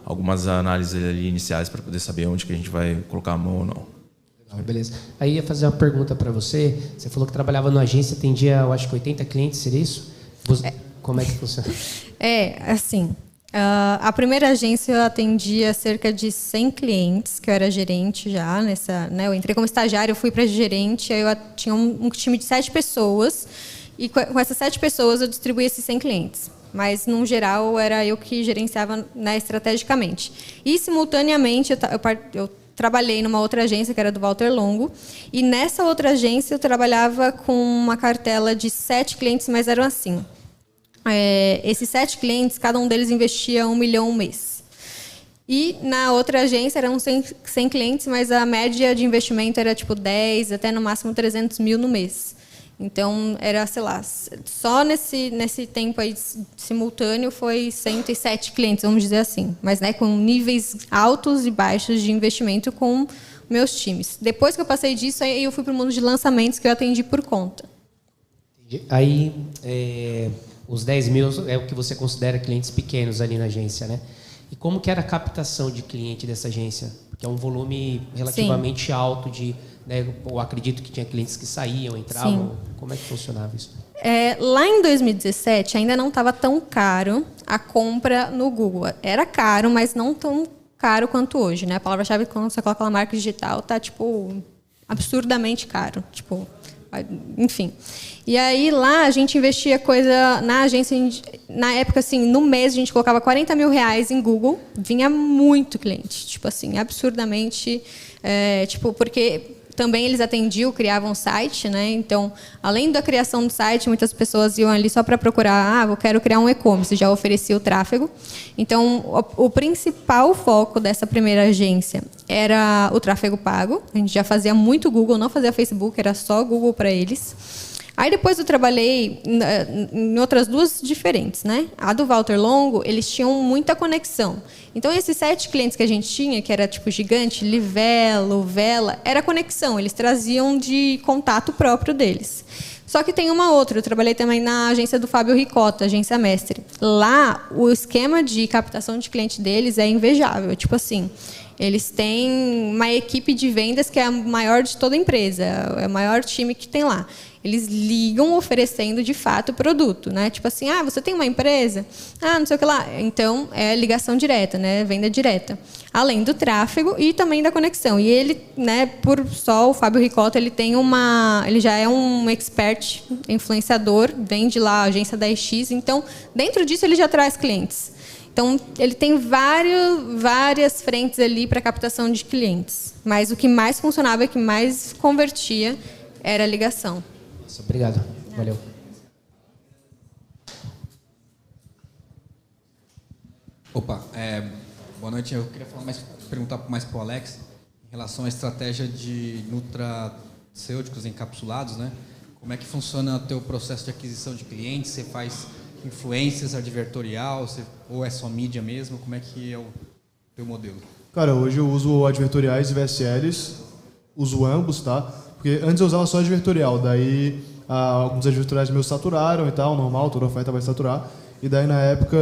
algumas análises ali iniciais para poder saber onde que a gente vai colocar a mão ou não. Beleza. Aí ia fazer uma pergunta para você. Você falou que trabalhava numa agência, atendia, eu acho que 80 clientes, seria isso? Como é que funciona? Assim, a primeira agência eu atendia cerca de 100 clientes, que eu era gerente já nessa, né? Eu entrei como estagiária, eu fui para gerente, aí eu tinha um time de 7 pessoas e com essas 7 pessoas eu distribuía esses 100 clientes. Mas, no geral, era eu que gerenciava, né, estrategicamente. E, simultaneamente, eu trabalhei numa outra agência, que era do Walter Longo, e nessa outra agência eu trabalhava com uma cartela de 7 clientes, mas eram assim. Esses 7 clientes, cada um deles investia 1 milhão um mês. E na outra agência eram 100 clientes, mas a média de investimento era tipo 10, até no máximo 300 mil no mês. Então, era, sei lá, só nesse tempo aí simultâneo foi 107 clientes, vamos dizer assim. Mas, né, com níveis altos e baixos de investimento com meus times. Depois que eu passei disso, aí eu fui para o mundo de lançamentos, que eu atendi por conta. Aí, os 10 mil é o que você considera clientes pequenos ali na agência, né? E como que era a captação de cliente dessa agência? Porque é um volume relativamente Sim. alto de... Né, eu acredito que tinha clientes que saíam, entravam. Sim. Como é que funcionava isso? Lá em 2017, ainda não estava tão caro a compra no Google. Era caro, mas não tão caro quanto hoje, né? A palavra-chave, quando você coloca lá marca digital, tá tipo absurdamente caro. Tipo, enfim. E aí, lá, a gente investia coisa na agência... Na época, assim, no mês, a gente colocava 40 mil reais em Google. Vinha muito cliente. Tipo assim, absurdamente... porque... Também eles atendiam, criavam site, né? Então, além da criação do site, muitas pessoas iam ali só para procurar, eu quero criar um e-commerce, já oferecia o tráfego. Então, o principal foco dessa primeira agência era o tráfego pago. A gente já fazia muito Google, não fazia Facebook, era só Google para eles. Aí depois eu trabalhei em outras 2 diferentes, né? A do Walter Longo, eles tinham muita conexão. Então, esses 7 clientes que a gente tinha, que era tipo Gigante, Livelo, Vela, era conexão. Eles traziam de contato próprio deles. Só que tem uma outra. Eu trabalhei também na agência do Fábio Ricota, agência Mestre. Lá, o esquema de captação de cliente deles é invejável. Tipo assim, eles têm uma equipe de vendas que é a maior de toda a empresa. É o maior time que tem lá. Eles ligam oferecendo, de fato, o produto, né? Tipo assim, você tem uma empresa? Não sei o que lá. Então, é ligação direta, né? Venda direta. Além do tráfego e também da conexão. E ele, né, por só, o Fábio Ricota, ele já é um expert influenciador, vende lá a agência da EX. Então, dentro disso, ele já traz clientes. Então, ele tem várias frentes ali para captação de clientes. Mas o que mais funcionava e o que mais convertia era a ligação. Obrigado. Valeu. Opa, boa noite. Eu queria perguntar mais para o Alex em relação à estratégia de nutracêuticos encapsulados, né? Como é que funciona o teu processo de aquisição de clientes? Você faz influências, advertorial, ou é só mídia mesmo? Como é que é o teu modelo? Cara, hoje eu uso advertoriais e VSLs, uso ambos, tá? Porque antes eu usava só advertorial, daí alguns advertoriais meus saturaram e tal, normal, toda oferta vai saturar. E daí na época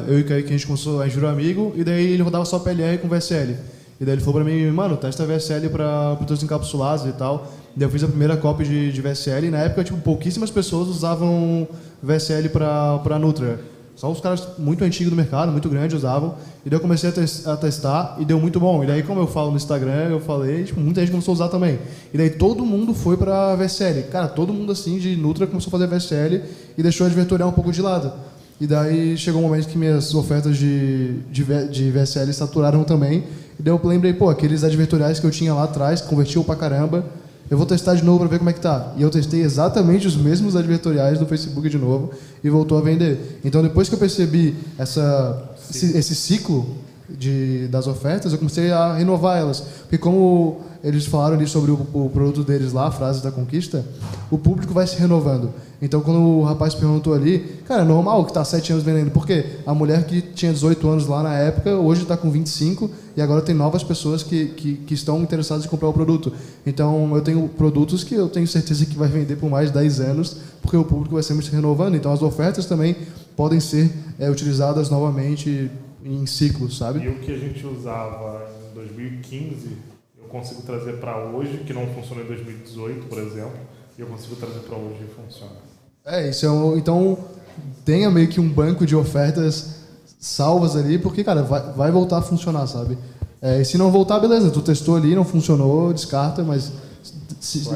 eu e o Kaique, a gente começou a Injuro Amigo, e daí ele rodava só PLR com VSL. E daí ele falou pra mim, mano, testa VSL para os teus encapsulados e tal. Daí eu fiz a primeira copy de VSL e na época, tipo, pouquíssimas pessoas usavam VSL para Nutra. Só os caras muito antigos do mercado, muito grandes, usavam. E daí eu comecei a testar e deu muito bom. E daí, como eu falo no Instagram, eu falei, tipo, muita gente começou a usar também. E daí todo mundo foi para VSL. Cara, todo mundo assim de Nutra começou a fazer VSL e deixou a advertorial um pouco de lado. E daí chegou um momento que minhas ofertas de VSL saturaram também. E daí eu lembrei, pô, aqueles advertoriais que eu tinha lá atrás, convertiu pra caramba, eu vou testar de novo para ver como é que tá. E eu testei exatamente os mesmos advertoriais do Facebook de novo e voltou a vender. Então, depois que eu percebi esse ciclo das ofertas, eu comecei a renovar elas. Porque como eles falaram ali sobre o produto deles lá, Frases da Conquista, o público vai se renovando. Então, quando o rapaz perguntou ali, cara, é normal que está há 7 anos vendendo. Por quê? A mulher que tinha 18 anos lá na época, hoje está com 25 e agora tem novas pessoas que estão interessadas em comprar o produto. Então, eu tenho produtos que eu tenho certeza que vai vender por mais de 10 anos, porque o público vai sempre se renovando. Então, as ofertas também podem ser utilizadas novamente em ciclos, sabe? E o que a gente usava em 2015, eu consigo trazer para hoje, que não funciona em 2018, por exemplo, e eu consigo trazer para hoje e funciona. Então tenha meio que um banco de ofertas salvas ali, porque, cara, vai voltar a funcionar, sabe? E se não voltar, beleza, tu testou ali, não funcionou, descarta, mas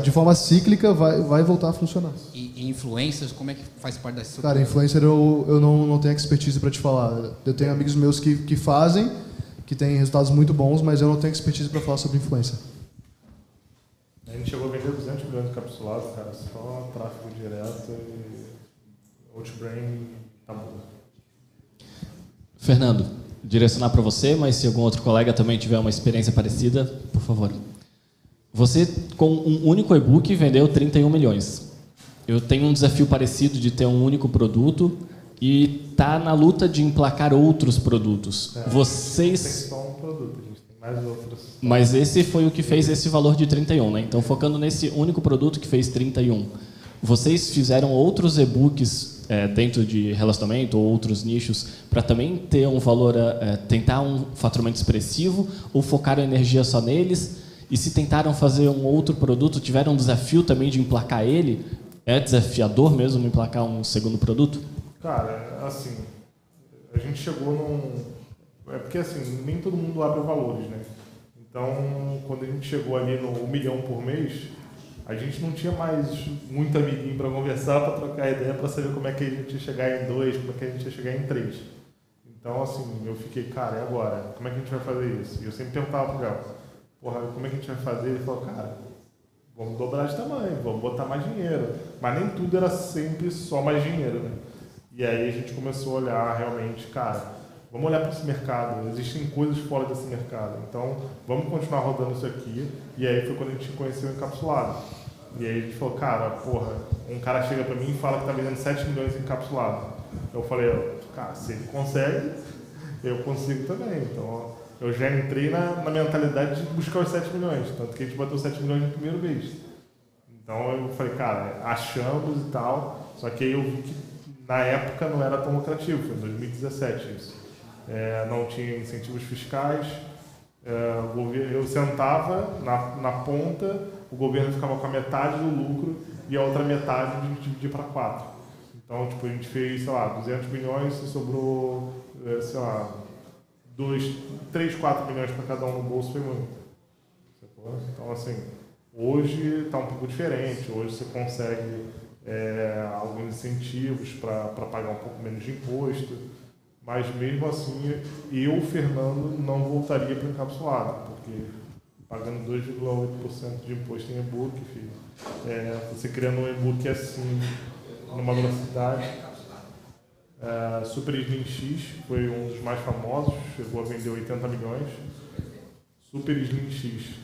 de forma cíclica vai voltar a funcionar. E influencers, como é que faz parte da estrutura? Cara, influencer eu não tenho expertise para te falar. Eu tenho amigos meus que fazem, que têm resultados muito bons, mas eu não tenho expertise para falar sobre influencer. A gente chegou a vender 200 milhões de encapsulados, cara, só tráfego direto e Outbrain tá bom. Fernando, direcionar para você, mas se algum outro colega também tiver uma experiência parecida, por favor. Você, com um único e-book, vendeu 31 milhões. Eu tenho um desafio parecido de ter um único produto e tá na luta de emplacar outros produtos. Vocês... Tem só um produto, a gente tem mais outros. Mas esse foi o que fez esse valor de 31, né? Então, focando nesse único produto que fez 31. Vocês fizeram outros e-books dentro de relacionamento ou outros nichos para também ter um valor, tentar um faturamento expressivo ou focaram energia só neles? E se tentaram fazer um outro produto, tiveram um desafio também de emplacar ele? É desafiador mesmo emplacar um segundo produto? Cara, assim, a gente chegou num... É porque, assim, nem todo mundo abre valores, né? Então, quando a gente chegou ali no 1 milhão por mês, a gente não tinha mais muito amiguinho para conversar, para trocar ideia, para saber como é que a gente ia chegar em 2, como é que a gente ia chegar em 3. Então, assim, eu fiquei, cara, e agora? Como é que a gente vai fazer isso? E eu sempre perguntava pro Léo, porra, como é que a gente vai fazer? Ele falou, cara, vamos dobrar de tamanho, vamos botar mais dinheiro. Mas nem tudo era sempre só mais dinheiro, né? E aí a gente começou a olhar realmente, cara, vamos olhar para esse mercado, existem coisas fora desse mercado, então vamos continuar rodando isso aqui. E aí foi quando a gente conheceu o encapsulado. E aí a gente falou, cara, porra, um cara chega para mim e fala que está vendendo 7 milhões em encapsulado. Eu falei, cara, se ele consegue, eu consigo também. Então eu já entrei na mentalidade de buscar os 7 milhões, tanto que a gente bateu 7 milhões no primeiro mês. Então eu falei, cara, achamos e tal, só que aí eu vi que na época não era tão lucrativo, foi em 2017 isso. Não tinha incentivos fiscais, eu sentava na ponta, o governo ficava com a metade do lucro e a outra metade a gente dividia para 4. Então, tipo, a gente fez, sei lá, 200 milhões e sobrou, sei lá, 3, 4 milhões para cada um no bolso, foi muito. Então, assim, hoje está um pouco diferente, hoje você consegue alguns incentivos para pagar um pouco menos de imposto, mas mesmo assim, eu, Fernando, não voltaria para o encapsulado, porque pagando 2,8% de imposto em e-book, filho, você criando um e-book assim, numa velocidade. Super Slim X foi um dos mais famosos, chegou a vender 80 milhões. Super Slim X.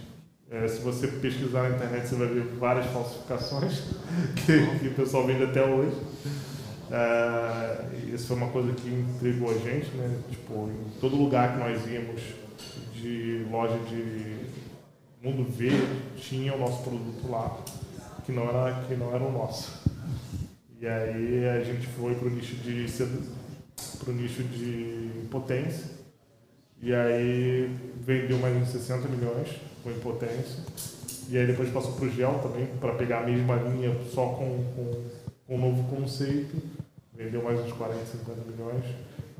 Se você pesquisar na internet, você vai ver várias falsificações que o pessoal vende até hoje. Isso foi uma coisa que intrigou a gente, né? Tipo, em todo lugar que nós íamos, de loja de mundo verde, tinha o nosso produto lá, que não era o nosso. E aí a gente foi pro nicho de impotência, e aí vendeu mais de 60 milhões com impotência. E aí depois passou para o Gel também, para pegar a mesma linha, só com um novo conceito. Vendeu mais uns 40, 50 milhões.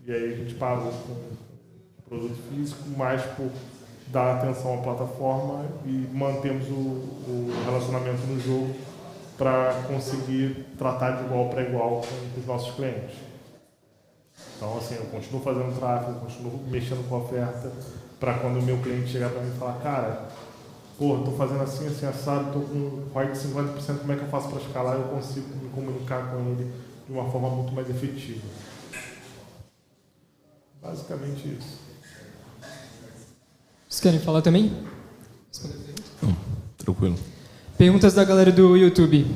E aí a gente parou com o produto físico, mais por dar atenção à plataforma e mantemos o relacionamento no jogo para conseguir tratar de igual para igual com os nossos clientes. Então, assim, eu continuo fazendo tráfego, continuo mexendo com a oferta, para quando o meu cliente chegar para mim e falar, cara, pô, estou fazendo assim, assim, assado, estou com quase 50%, como é que eu faço para escalar? Eu consigo me comunicar com ele de uma forma muito mais efetiva. Basicamente isso. Vocês querem falar também? Tranquilo. Perguntas da galera do YouTube.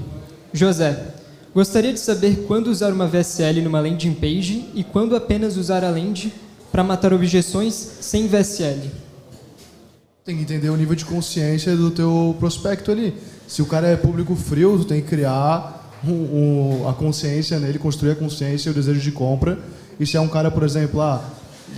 José, gostaria de saber quando usar uma VSL numa landing page e quando apenas usar a land para matar objeções sem VSL. Tem que entender o nível de consciência do teu prospecto ali. Se o cara é público frio, tu tem que criar a consciência nele, construir a consciência e o desejo de compra. E se é um cara, por exemplo,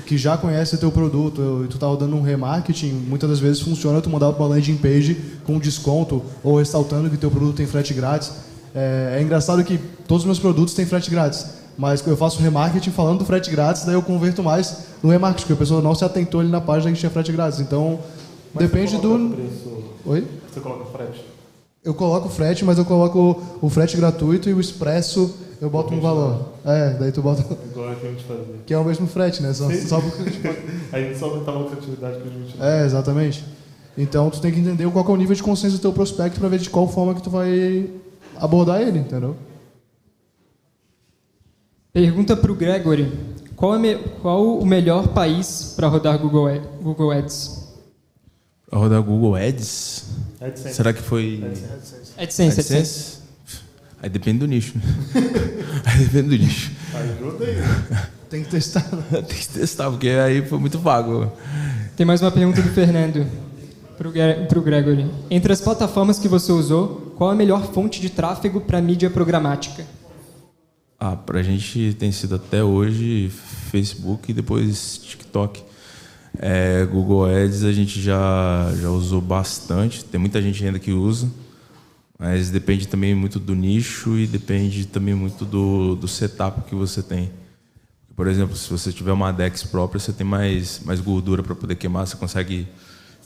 que já conhece teu produto e tu tá rodando um remarketing, muitas das vezes funciona tu mandar uma landing page com desconto ou ressaltando que teu produto tem frete grátis. É engraçado que todos os meus produtos têm frete grátis, mas eu faço remarketing falando do frete grátis, daí eu converto mais no remarketing, porque a pessoa não se atentou ali na página que tinha frete grátis. Então, mas depende do... Preço... Oi? Você coloca frete? Eu coloco frete, mas eu coloco o frete gratuito e o expresso eu boto um valor. Daí tu bota... Igual que a gente fazia. Que é o mesmo frete, né? Só porque a gente só aumentava a lucratividade que a gente... exatamente. Então, tu tem que entender qual que é o nível de consciência do teu prospecto para ver de qual forma que tu vai abordar ele, entendeu? Pergunta para o Gregory. Qual o melhor país para rodar Google Ads? Para rodar Google Ads? AdSense. Será que foi... AdSense. Aí depende do nicho. Aí depende do nicho. Ajuda aí. Tem que testar. Tem que testar, porque aí foi muito vago. Tem mais uma pergunta do Fernando para o Gregory. Entre as plataformas que você usou, qual a melhor fonte de tráfego para mídia programática? Pra gente tem sido até hoje Facebook e depois TikTok. Google Ads a gente já usou bastante. Tem muita gente ainda que usa. Mas depende também muito do nicho e depende também muito do setup que você tem. Por exemplo, se você tiver uma DEX própria, você tem mais gordura para poder queimar, você consegue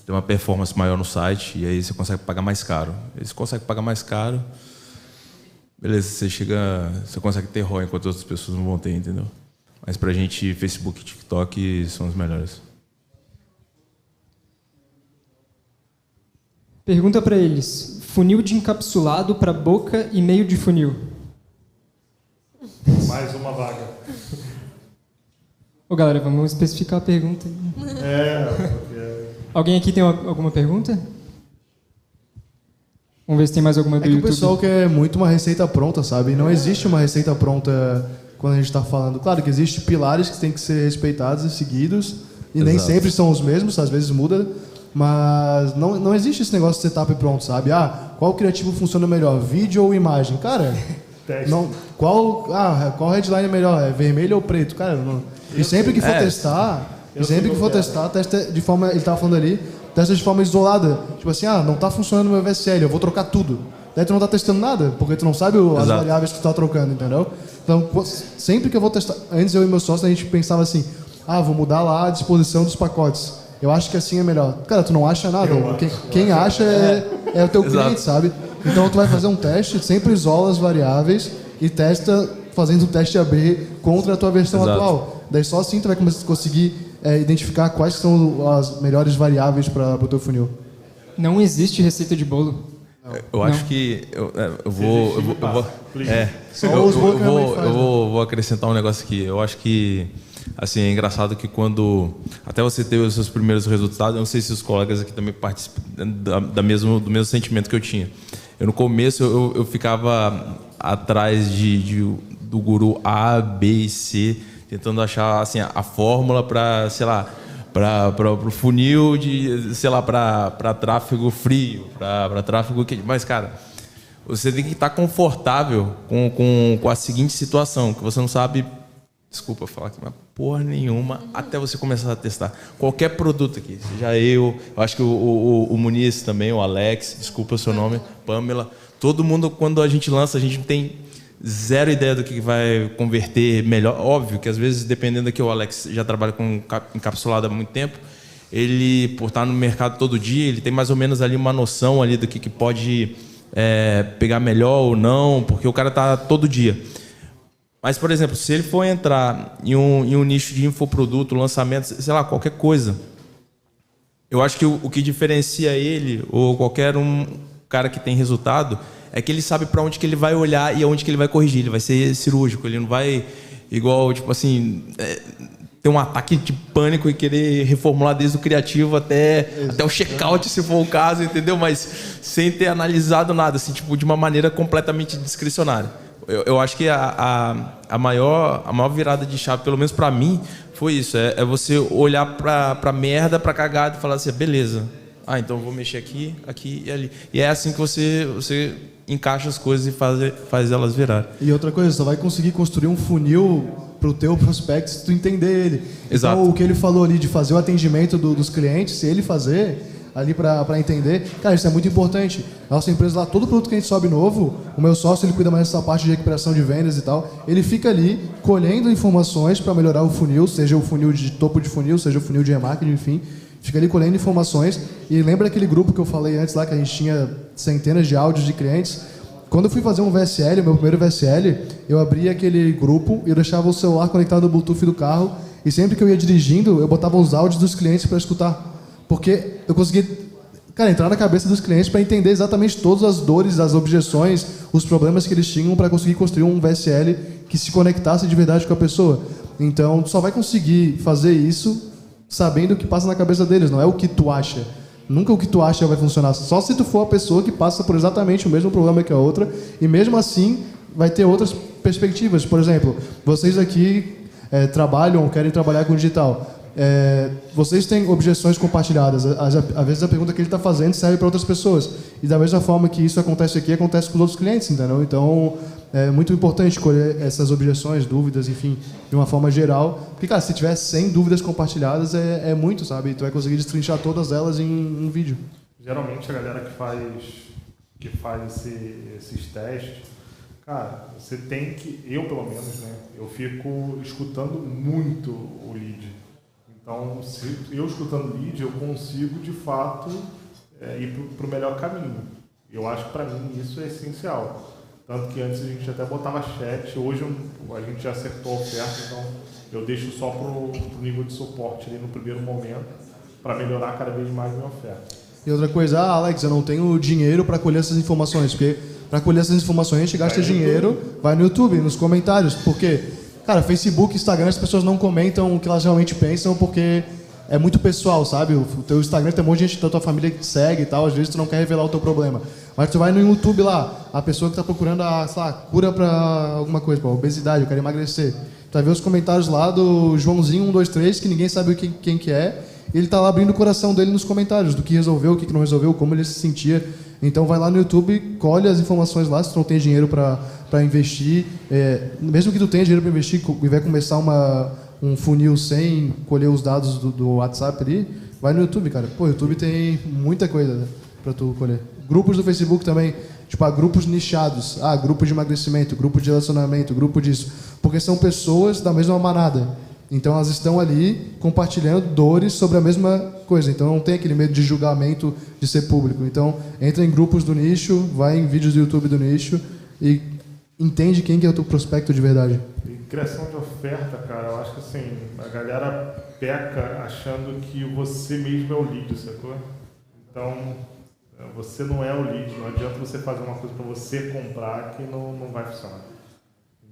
ter uma performance maior no site e aí você consegue pagar mais caro. Aí você consegue pagar mais caro, beleza, você consegue ter ROI enquanto outras pessoas não vão ter, entendeu? Mas pra gente, Facebook e TikTok são os melhores. Pergunta para eles. Funil de encapsulado para boca e meio de funil. Mais uma vaga. Ô, galera, vamos especificar a pergunta. Alguém aqui tem alguma pergunta? Vamos ver se tem mais alguma do YouTube. YouTube. O pessoal quer muito uma receita pronta, sabe? Não existe uma receita pronta quando a gente está falando. Claro que existem pilares que têm que ser respeitados e seguidos. E nem sempre são os mesmos, às vezes muda. Mas não existe esse negócio de setup pronto, sabe? Qual criativo funciona melhor, vídeo ou imagem? Cara, qual headline é melhor? É vermelho ou preto? Cara, e sempre que for testar, testa de forma, ele estava falando ali, testa de forma isolada. Tipo assim, não está funcionando o meu VSL, eu vou trocar tudo. Daí tu não está testando nada, porque tu não sabe as variáveis que tu está trocando, entendeu? Então, sempre que eu vou testar, antes eu e meu sócio, a gente pensava assim, vou mudar lá a disposição dos pacotes. Eu acho que assim é melhor. Cara, tu não acha nada. Quem acha é o teu cliente, sabe? Então tu vai fazer um teste, sempre isola as variáveis e testa fazendo um teste AB contra a tua versão atual. Daí só assim tu vai conseguir identificar quais são as melhores variáveis para o teu funil. Não existe receita de bolo. Eu acho que eu vou acrescentar um negócio aqui. Eu acho que assim, é engraçado que quando até você teve os seus primeiros resultados, eu não sei se os colegas aqui também participam do mesmo sentimento que eu tinha. No começo eu ficava atrás do guru A, B e C, tentando achar assim a fórmula para, sei lá, para o funil de, sei lá, para tráfego frio, para tráfego quente. Mas, cara, você tem que estar confortável com a seguinte situação, que você não sabe desculpa falar aqui, mas porra nenhuma, até você começar a testar. Qualquer produto aqui, seja eu acho que o Muniz também, o Alex, desculpa o seu nome, Pamela, todo mundo, quando a gente lança, a gente não tem zero ideia do que vai converter melhor. Óbvio que às vezes, dependendo daqui, o Alex já trabalha com encapsulado há muito tempo, ele, por estar no mercado todo dia, ele tem mais ou menos ali uma noção ali do que pode pegar melhor ou não, porque o cara está todo dia. Mas, por exemplo, se ele for entrar em um nicho de infoproduto, lançamento, sei lá, qualquer coisa, eu acho que o que diferencia ele ou qualquer cara que tem resultado é que ele sabe para onde que ele vai olhar e aonde que ele vai corrigir. Ele vai ser cirúrgico, ele não vai igual, tipo assim, ter um ataque de pânico e querer reformular desde o criativo até o check-out, se for o caso, entendeu? Mas sem ter analisado nada, assim, tipo, de uma maneira completamente discricionária. Eu acho que a maior virada de chave, pelo menos para mim, foi isso. É você olhar pra merda, pra cagada e falar assim, beleza. Então eu vou mexer aqui, aqui e ali. E é assim que você encaixa as coisas e faz elas virar. E outra coisa, você vai conseguir construir um funil pro teu prospect se tu entender ele. Exato. Então, o que ele falou ali de fazer o atendimento dos clientes, se ele fazer ali para entender, cara, isso é muito importante. A nossa empresa lá, todo produto que a gente sobe novo, o meu sócio, ele cuida mais dessa parte de recuperação de vendas e tal, ele fica ali colhendo informações para melhorar o funil, seja o funil de topo de funil, seja o funil de remarketing, enfim, fica ali colhendo informações. E lembra aquele grupo que eu falei antes lá, que a gente tinha centenas de áudios de clientes? Quando eu fui fazer um VSL, o meu primeiro VSL, eu abria aquele grupo e eu deixava o celular conectado no Bluetooth do carro, e sempre que eu ia dirigindo, eu botava os áudios dos clientes para escutar. Porque eu consegui, cara, entrar na cabeça dos clientes para entender exatamente todas as dores, as objeções, os problemas que eles tinham para conseguir construir um VSL que se conectasse de verdade com a pessoa. Então, tu só vai conseguir fazer isso sabendo o que passa na cabeça deles, não é o que tu acha. Nunca o que tu acha vai funcionar, só se tu for a pessoa que passa por exatamente o mesmo problema que a outra, e mesmo assim vai ter outras perspectivas. Por exemplo, vocês aqui trabalham, querem trabalhar com digital. Vocês têm objeções compartilhadas. Às vezes a pergunta que ele está fazendo serve para outras pessoas. E da mesma forma que isso acontece aqui, acontece com os outros clientes, entendeu? Então, é muito importante colher essas objeções, dúvidas, enfim, de uma forma geral. Porque, cara, se tiver 100 dúvidas compartilhadas, é muito, sabe? E tu vai conseguir destrinchar todas elas em um vídeo. Geralmente, a galera que faz esses testes, cara, você tem que... Eu, pelo menos, né? Eu fico escutando muito o lead. Então, se eu escutando lead, eu consigo, de fato, ir para o melhor caminho. Eu acho que, para mim, isso é essencial. Tanto que antes a gente até botava chat, hoje a gente já acertou a oferta, então eu deixo só para o nível de suporte ali no primeiro momento, para melhorar cada vez mais a minha oferta. E outra coisa, Alex, eu não tenho dinheiro para colher essas informações, porque para colher essas informações a gente gasta dinheiro, vai no YouTube, nos comentários, porque... Cara, Facebook, Instagram, as pessoas não comentam o que elas realmente pensam porque é muito pessoal, sabe? O teu Instagram tem um monte de gente da tua família que te segue e tal, às vezes tu não quer revelar o teu problema. Mas tu vai no YouTube lá, a pessoa que está procurando a cura para alguma coisa, para obesidade, eu quero emagrecer. Tu vai ver os comentários lá do Joãozinho 123, que ninguém sabe quem que é, e ele está lá abrindo o coração dele nos comentários, do que resolveu, o que não resolveu, como ele se sentia. Então vai lá no YouTube, colhe as informações lá, se tu não tem dinheiro para investir. Mesmo que tu tenha dinheiro para investir e vai começar um funil sem colher os dados do WhatsApp ali, vai no YouTube, cara. Pô, o YouTube tem muita coisa, né, para tu colher. Grupos do Facebook também, tipo, grupos nichados. Grupo de emagrecimento, grupo de relacionamento, grupo disso. Porque são pessoas da mesma manada. Então elas estão ali compartilhando dores sobre a mesma coisa. Então não tem aquele medo de julgamento de ser público. Então entra em grupos do nicho, vai em vídeos do YouTube do nicho e entende quem que é o teu prospecto de verdade. E criação de oferta, cara, eu acho que assim, a galera peca achando que você mesmo é o lead, sacou? Então, você não é o lead, não adianta você fazer uma coisa para você comprar que não vai funcionar.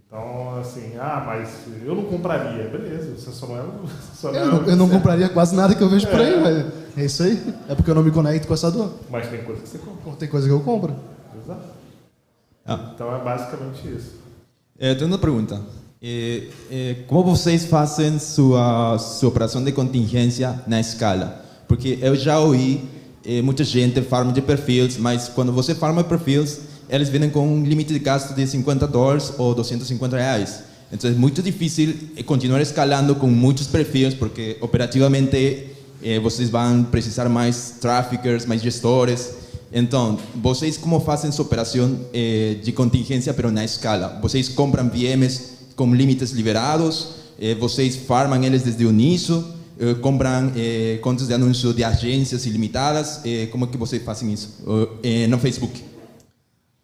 Então, assim, mas eu não compraria. Beleza, você só não é... Eu não compraria quase nada que eu vejo por aí, mas é isso aí. É porque eu não me conecto com essa dor. Mas tem coisa que você compra. Tem coisa que eu compro. Exato. Então é basicamente isso. Tenho uma pergunta. Como vocês fazem sua operação de contingência na escala? Porque eu já ouvi muita gente farma de perfis, mas quando você farma perfis, eles vêm com um limite de gasto de $50 ou R$250. Então é muito difícil continuar escalando com muitos perfis, porque operativamente vocês vão precisar mais traffickers, mais gestores. Então, vocês como fazem essa operação de contingência, pero na escala? Vocês compram VMs com limites liberados, vocês farmam eles desde o início, compram contas de anúncio de agências ilimitadas, como que vocês fazem isso no Facebook?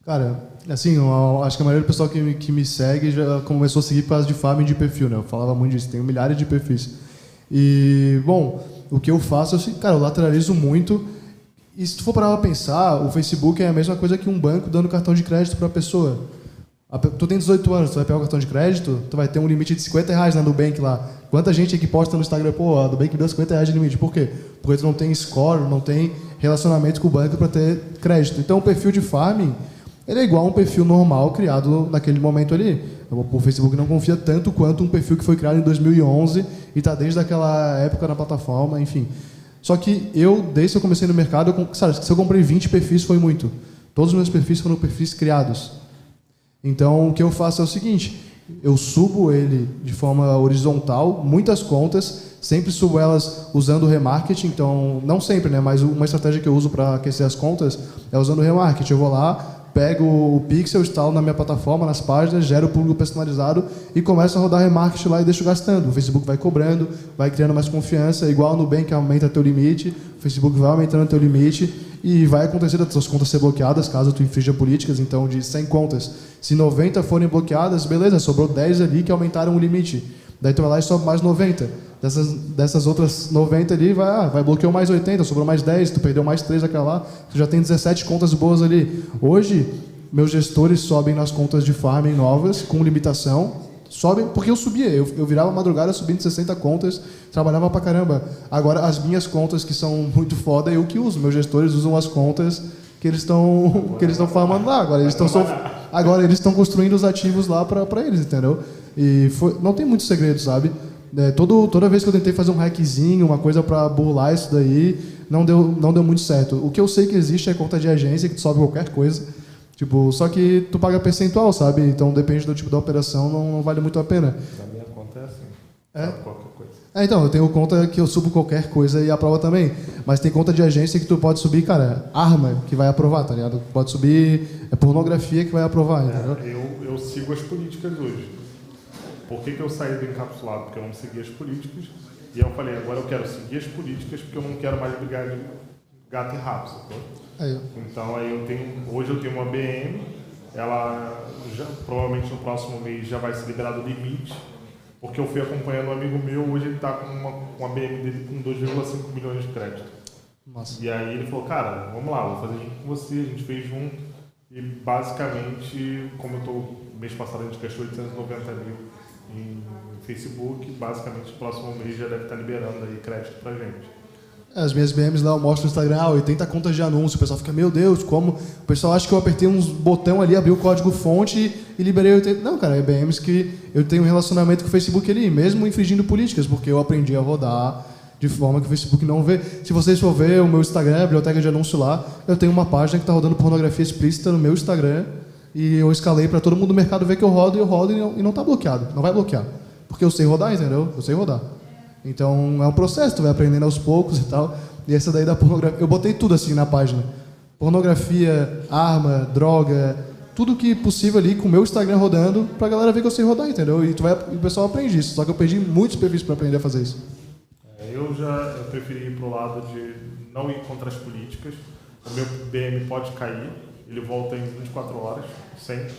Cara, assim, eu acho que a maioria do pessoal que me segue já começou a seguir por causa de farming de perfil, né? Eu falava muito disso, tenho milhares de perfis. E, bom, o que eu faço, cara, eu lateralizo muito. E se tu for parar pra pensar, o Facebook é a mesma coisa que um banco dando cartão de crédito para a pessoa. Tu tem 18 anos, tu vai pegar o cartão de crédito, tu vai ter um limite de R$50 na Nubank lá. Quanta gente aqui posta no Instagram, pô, a Nubank deu R$50 de limite. Por quê? Porque tu não tem score, não tem relacionamento com o banco para ter crédito. Então o perfil de farming, ele é igual a um perfil normal criado naquele momento ali. O Facebook não confia tanto quanto um perfil que foi criado em 2011 e está desde aquela época na plataforma, enfim. Só que desde que eu comecei no mercado, se eu comprei 20 perfis foi muito. Todos os meus perfis foram perfis criados. Então, o que eu faço é o seguinte, eu subo ele de forma horizontal, muitas contas, sempre subo elas usando o remarketing, então, não sempre, né, mas uma estratégia que eu uso para aquecer as contas é usando o remarketing. Eu vou lá, pego o pixel, instalo na minha plataforma, nas páginas, gero o público personalizado e começo a rodar remarketing lá e deixo gastando. O Facebook vai cobrando, vai criando mais confiança, igual no Nubank aumenta teu limite, o Facebook vai aumentando teu limite e vai acontecer das tuas contas ser bloqueadas caso tu infrinja políticas. Então, de 100 contas, se 90 forem bloqueadas, beleza, sobrou 10 ali que aumentaram o limite. Daí tu vai lá e sobe mais 90. Dessas outras 90 ali, vai bloquear mais 80, sobrou mais 10, tu perdeu mais 3 aquela lá, tu já tem 17 contas boas ali. Hoje, meus gestores sobem nas contas de farming novas, com limitação, sobem porque eu subia, eu virava madrugada subindo 60 contas, trabalhava pra caramba. Agora, as minhas contas que são muito foda, eu que uso, meus gestores usam as contas que eles estão farmando lá, agora eles estão construindo os ativos lá para eles, entendeu? E não tem muito segredo, sabe? Toda vez que eu tentei fazer um hackzinho, uma coisa para burlar isso daí, não deu muito certo. O que eu sei que existe é conta de agência, que tu sobe qualquer coisa. Tipo, só que tu paga percentual, sabe? Então depende do tipo da operação, não vale muito a pena. Na minha conta é assim. Qualquer coisa. Então, eu tenho conta que eu subo qualquer coisa e aprova também. Mas tem conta de agência que tu pode subir, cara, arma que vai aprovar, tá ligado? Pode subir pornografia que vai aprovar, entendeu? Eu sigo as políticas hoje. Por que eu saí do encapsulado? Porque eu não segui as políticas. E eu falei, agora eu quero seguir as políticas porque eu não quero mais brigar de gato e rato, sacou? Então, hoje eu tenho uma BM, ela provavelmente no próximo mês já vai ser liberado o limite, porque eu fui acompanhando um amigo meu, hoje ele está com uma BM dele com 2,5 milhões de crédito. Nossa. E aí ele falou, cara, vamos lá, vou fazer junto com você, a gente fez junto, e basicamente, como mês passado a gente gastou 890 mil em Facebook, basicamente no próximo mês já deve estar liberando aí crédito pra gente. As minhas BMs lá eu mostro no Instagram, 80 contas de anúncio, o pessoal fica, meu Deus, como? O pessoal acha que eu apertei uns botão ali, abri o código fonte e liberei 80. Não, cara, é BMs que eu tenho um relacionamento com o Facebook ali, mesmo infringindo políticas, porque eu aprendi a rodar de forma que o Facebook não vê. Se vocês for ver o meu Instagram, a biblioteca de anúncio lá, eu tenho uma página que está rodando pornografia explícita no meu Instagram e eu escalei para todo mundo do mercado ver que eu rodo e não está bloqueado, não vai bloquear. Porque eu sei rodar, entendeu? Eu sei rodar. Então, é um processo, tu vai aprendendo aos poucos e tal. E essa daí da pornografia, eu botei tudo assim na página. Pornografia, arma, droga, tudo que possível ali com o meu Instagram rodando pra galera ver que eu sei rodar, entendeu? E o pessoal aprende isso. Só que eu perdi muitos perfis pra aprender a fazer isso. Eu preferi ir pro lado de não ir contra as políticas. O meu BM pode cair, ele volta em 24 horas, sempre.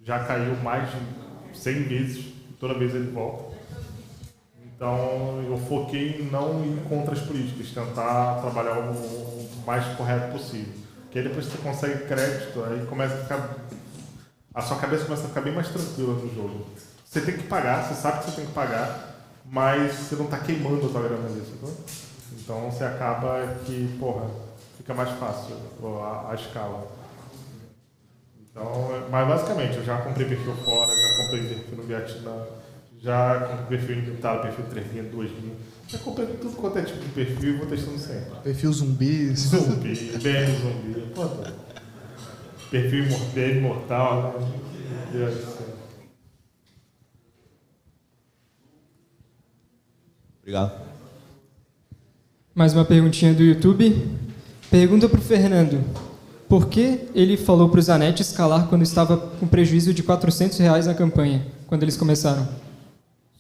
Já caiu mais de 100 vezes, toda vez ele volta. Então, eu foquei em não ir contra as políticas, tentar trabalhar o mais correto possível. Porque aí depois que você consegue crédito, aí a sua cabeça começa a ficar bem mais tranquila no jogo. Você tem que pagar, você sabe que você tem que pagar, mas você não está queimando a sua grana ali, sabe? Então, você acaba que, fica mais fácil a escala. Então, mas basicamente, eu já comprei perfil fora, já comprei perfil no Vietnã, já comprei perfil ilimitado, perfil 3 linhas, 2 linhas. Já comprei tudo quanto é tipo de perfil e vou testando sempre. Perfil zumbi. BM zumbi. Perfil BM mortal. Né? Meu Deus do céu. Obrigado. Mais uma perguntinha do YouTube. Pergunta para o Fernando. Por que ele falou para o Zanetti escalar quando estava com prejuízo de R$400 na campanha, quando eles começaram?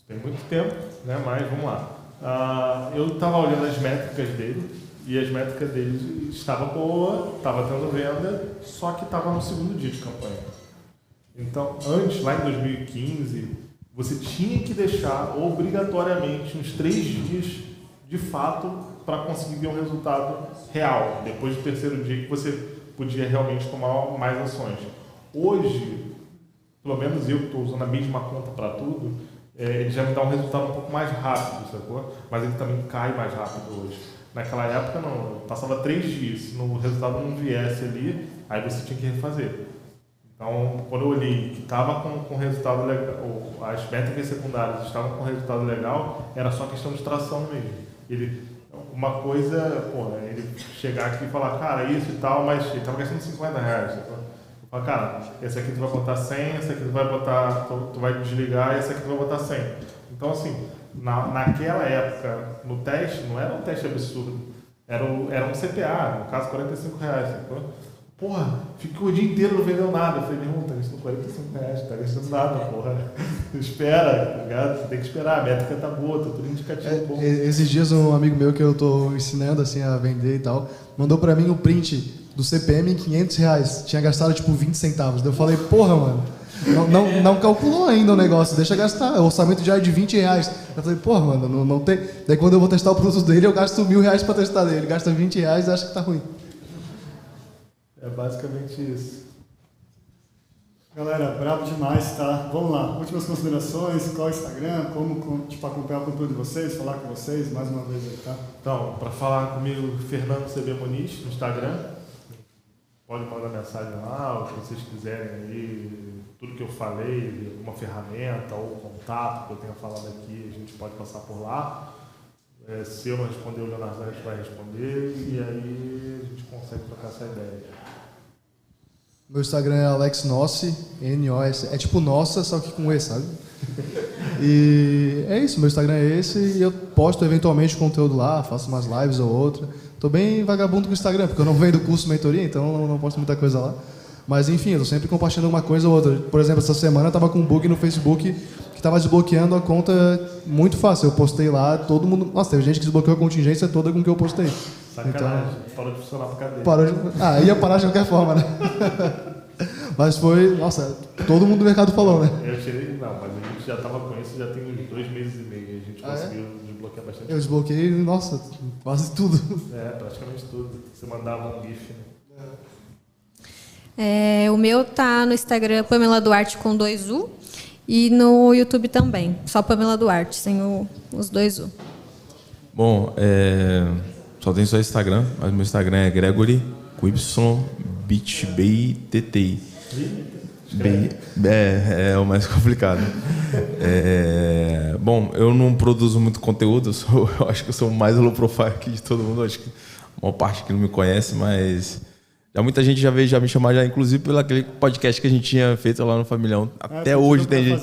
Tem muito tempo, né? Mas vamos lá. Eu estava olhando as métricas dele e as métricas dele estavam boas, estava tendo venda, só que estava no segundo dia de campanha. Então, antes, lá em 2015, você tinha que deixar obrigatoriamente uns 3 dias de fato para conseguir ver um resultado real. Depois do terceiro dia que você podia realmente tomar mais ações. Hoje, pelo menos eu que estou usando a mesma conta para tudo, ele já me dá um resultado um pouco mais rápido, sacou? Mas ele também cai mais rápido hoje. Naquela época não, passava 3 dias, se o resultado não viesse ali, aí você tinha que refazer. Então, quando eu olhei que estava com resultado legal, as métricas secundárias estavam com resultado legal, era só questão de tração mesmo. Uma coisa, ele chegar aqui e falar, cara, isso e tal, mas ele estava gastando R$50. Eu falo, cara, esse aqui tu vai botar 100, esse aqui tu vai botar, tu vai desligar, esse aqui tu vai botar 100. Então, assim, naquela época, no teste, não era um teste absurdo, era um CPA, no caso R$45, sacou? Porra, ficou o dia inteiro não vendeu nada. Eu falei, meu irmão, tá gastando R$45, tá gastando nada, porra. Espera, tá ligado? Você tem que esperar, a métrica tá boa, tá tudo indicativo bom. Esses dias um amigo meu que eu tô ensinando assim a vender e tal, mandou pra mim o print do CPM em R$500. Tinha gastado tipo 20 centavos. Daí eu falei, porra, mano, não calculou ainda o negócio, deixa gastar. O orçamento já é de R$20. Eu falei, porra, mano, não tem. Daí quando eu vou testar o produto dele, eu gasto R$1.000 pra testar dele. Ele gasta R$20 e acha que tá ruim. É basicamente isso. Galera, brabo demais, tá? Vamos lá. Últimas considerações, qual é o Instagram, como acompanhar o conteúdo de vocês, falar com vocês, mais uma vez aí, tá? Então, para falar comigo, Fernando CB Muniz, no Instagram. Pode mandar mensagem lá, o que vocês quiserem aí, tudo que eu falei, alguma ferramenta ou contato que eu tenha falado aqui, a gente pode passar por lá. Se eu não responder, o Leonardo Zanetti vai responder e aí a gente consegue trocar essa ideia. Meu Instagram é Alex Nossi, N-O-S. É tipo nossa, só que com E, sabe? E é isso, meu Instagram é esse e eu posto eventualmente conteúdo lá, faço umas lives ou outra. Tô bem vagabundo com o Instagram, porque eu não vendo curso mentoria, então não posto muita coisa lá. Mas enfim, eu tô sempre compartilhando uma coisa ou outra. Por exemplo, essa semana eu tava com um bug no Facebook que estava desbloqueando a conta muito fácil. Eu postei lá, todo mundo... Nossa, teve gente que desbloqueou a contingência toda com o que eu postei. Sacanagem, parou de funcionar por cadeia. Ia parar de qualquer forma, né? Mas foi... Nossa, todo mundo do mercado falou, né? Eu tirei... Não, mas a gente já estava com isso já tem uns 2 meses e meio. A gente conseguiu desbloquear bastante. Eu desbloqueei, nossa, quase tudo. Praticamente tudo. Você mandava um GIF, né? O meu tá no Instagram, Pamela Duarte com 2U. E no YouTube também, só Pamela Duarte, sem os 2U. Bom, só tem só Instagram, mas meu Instagram é Gregory, com Y, BitBTTI. É o mais complicado. Bom, eu não produzo muito conteúdo, eu acho que eu sou o mais low profile aqui de todo mundo, acho que a maior parte que não me conhece, mas... Já muita gente já veio me chamar, já, inclusive pelo aquele podcast que a gente tinha feito lá no Familhão. Até hoje tem gente.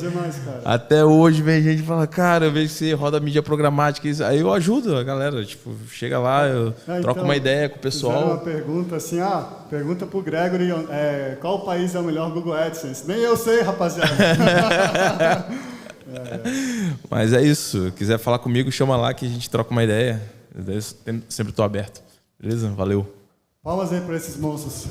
Até hoje vem gente e fala, cara, eu vejo que você roda mídia programática. Aí eu ajudo a galera. Tipo, chega lá, eu troco uma ideia com o pessoal. Uma pergunta assim, pergunta pro Gregory, qual país é o melhor Google AdSense? Nem eu sei, rapaziada. Mas é isso. Quiser falar comigo, chama lá que a gente troca uma ideia. Eu sempre estou aberto. Beleza? Valeu. Palmas aí para esses monstros.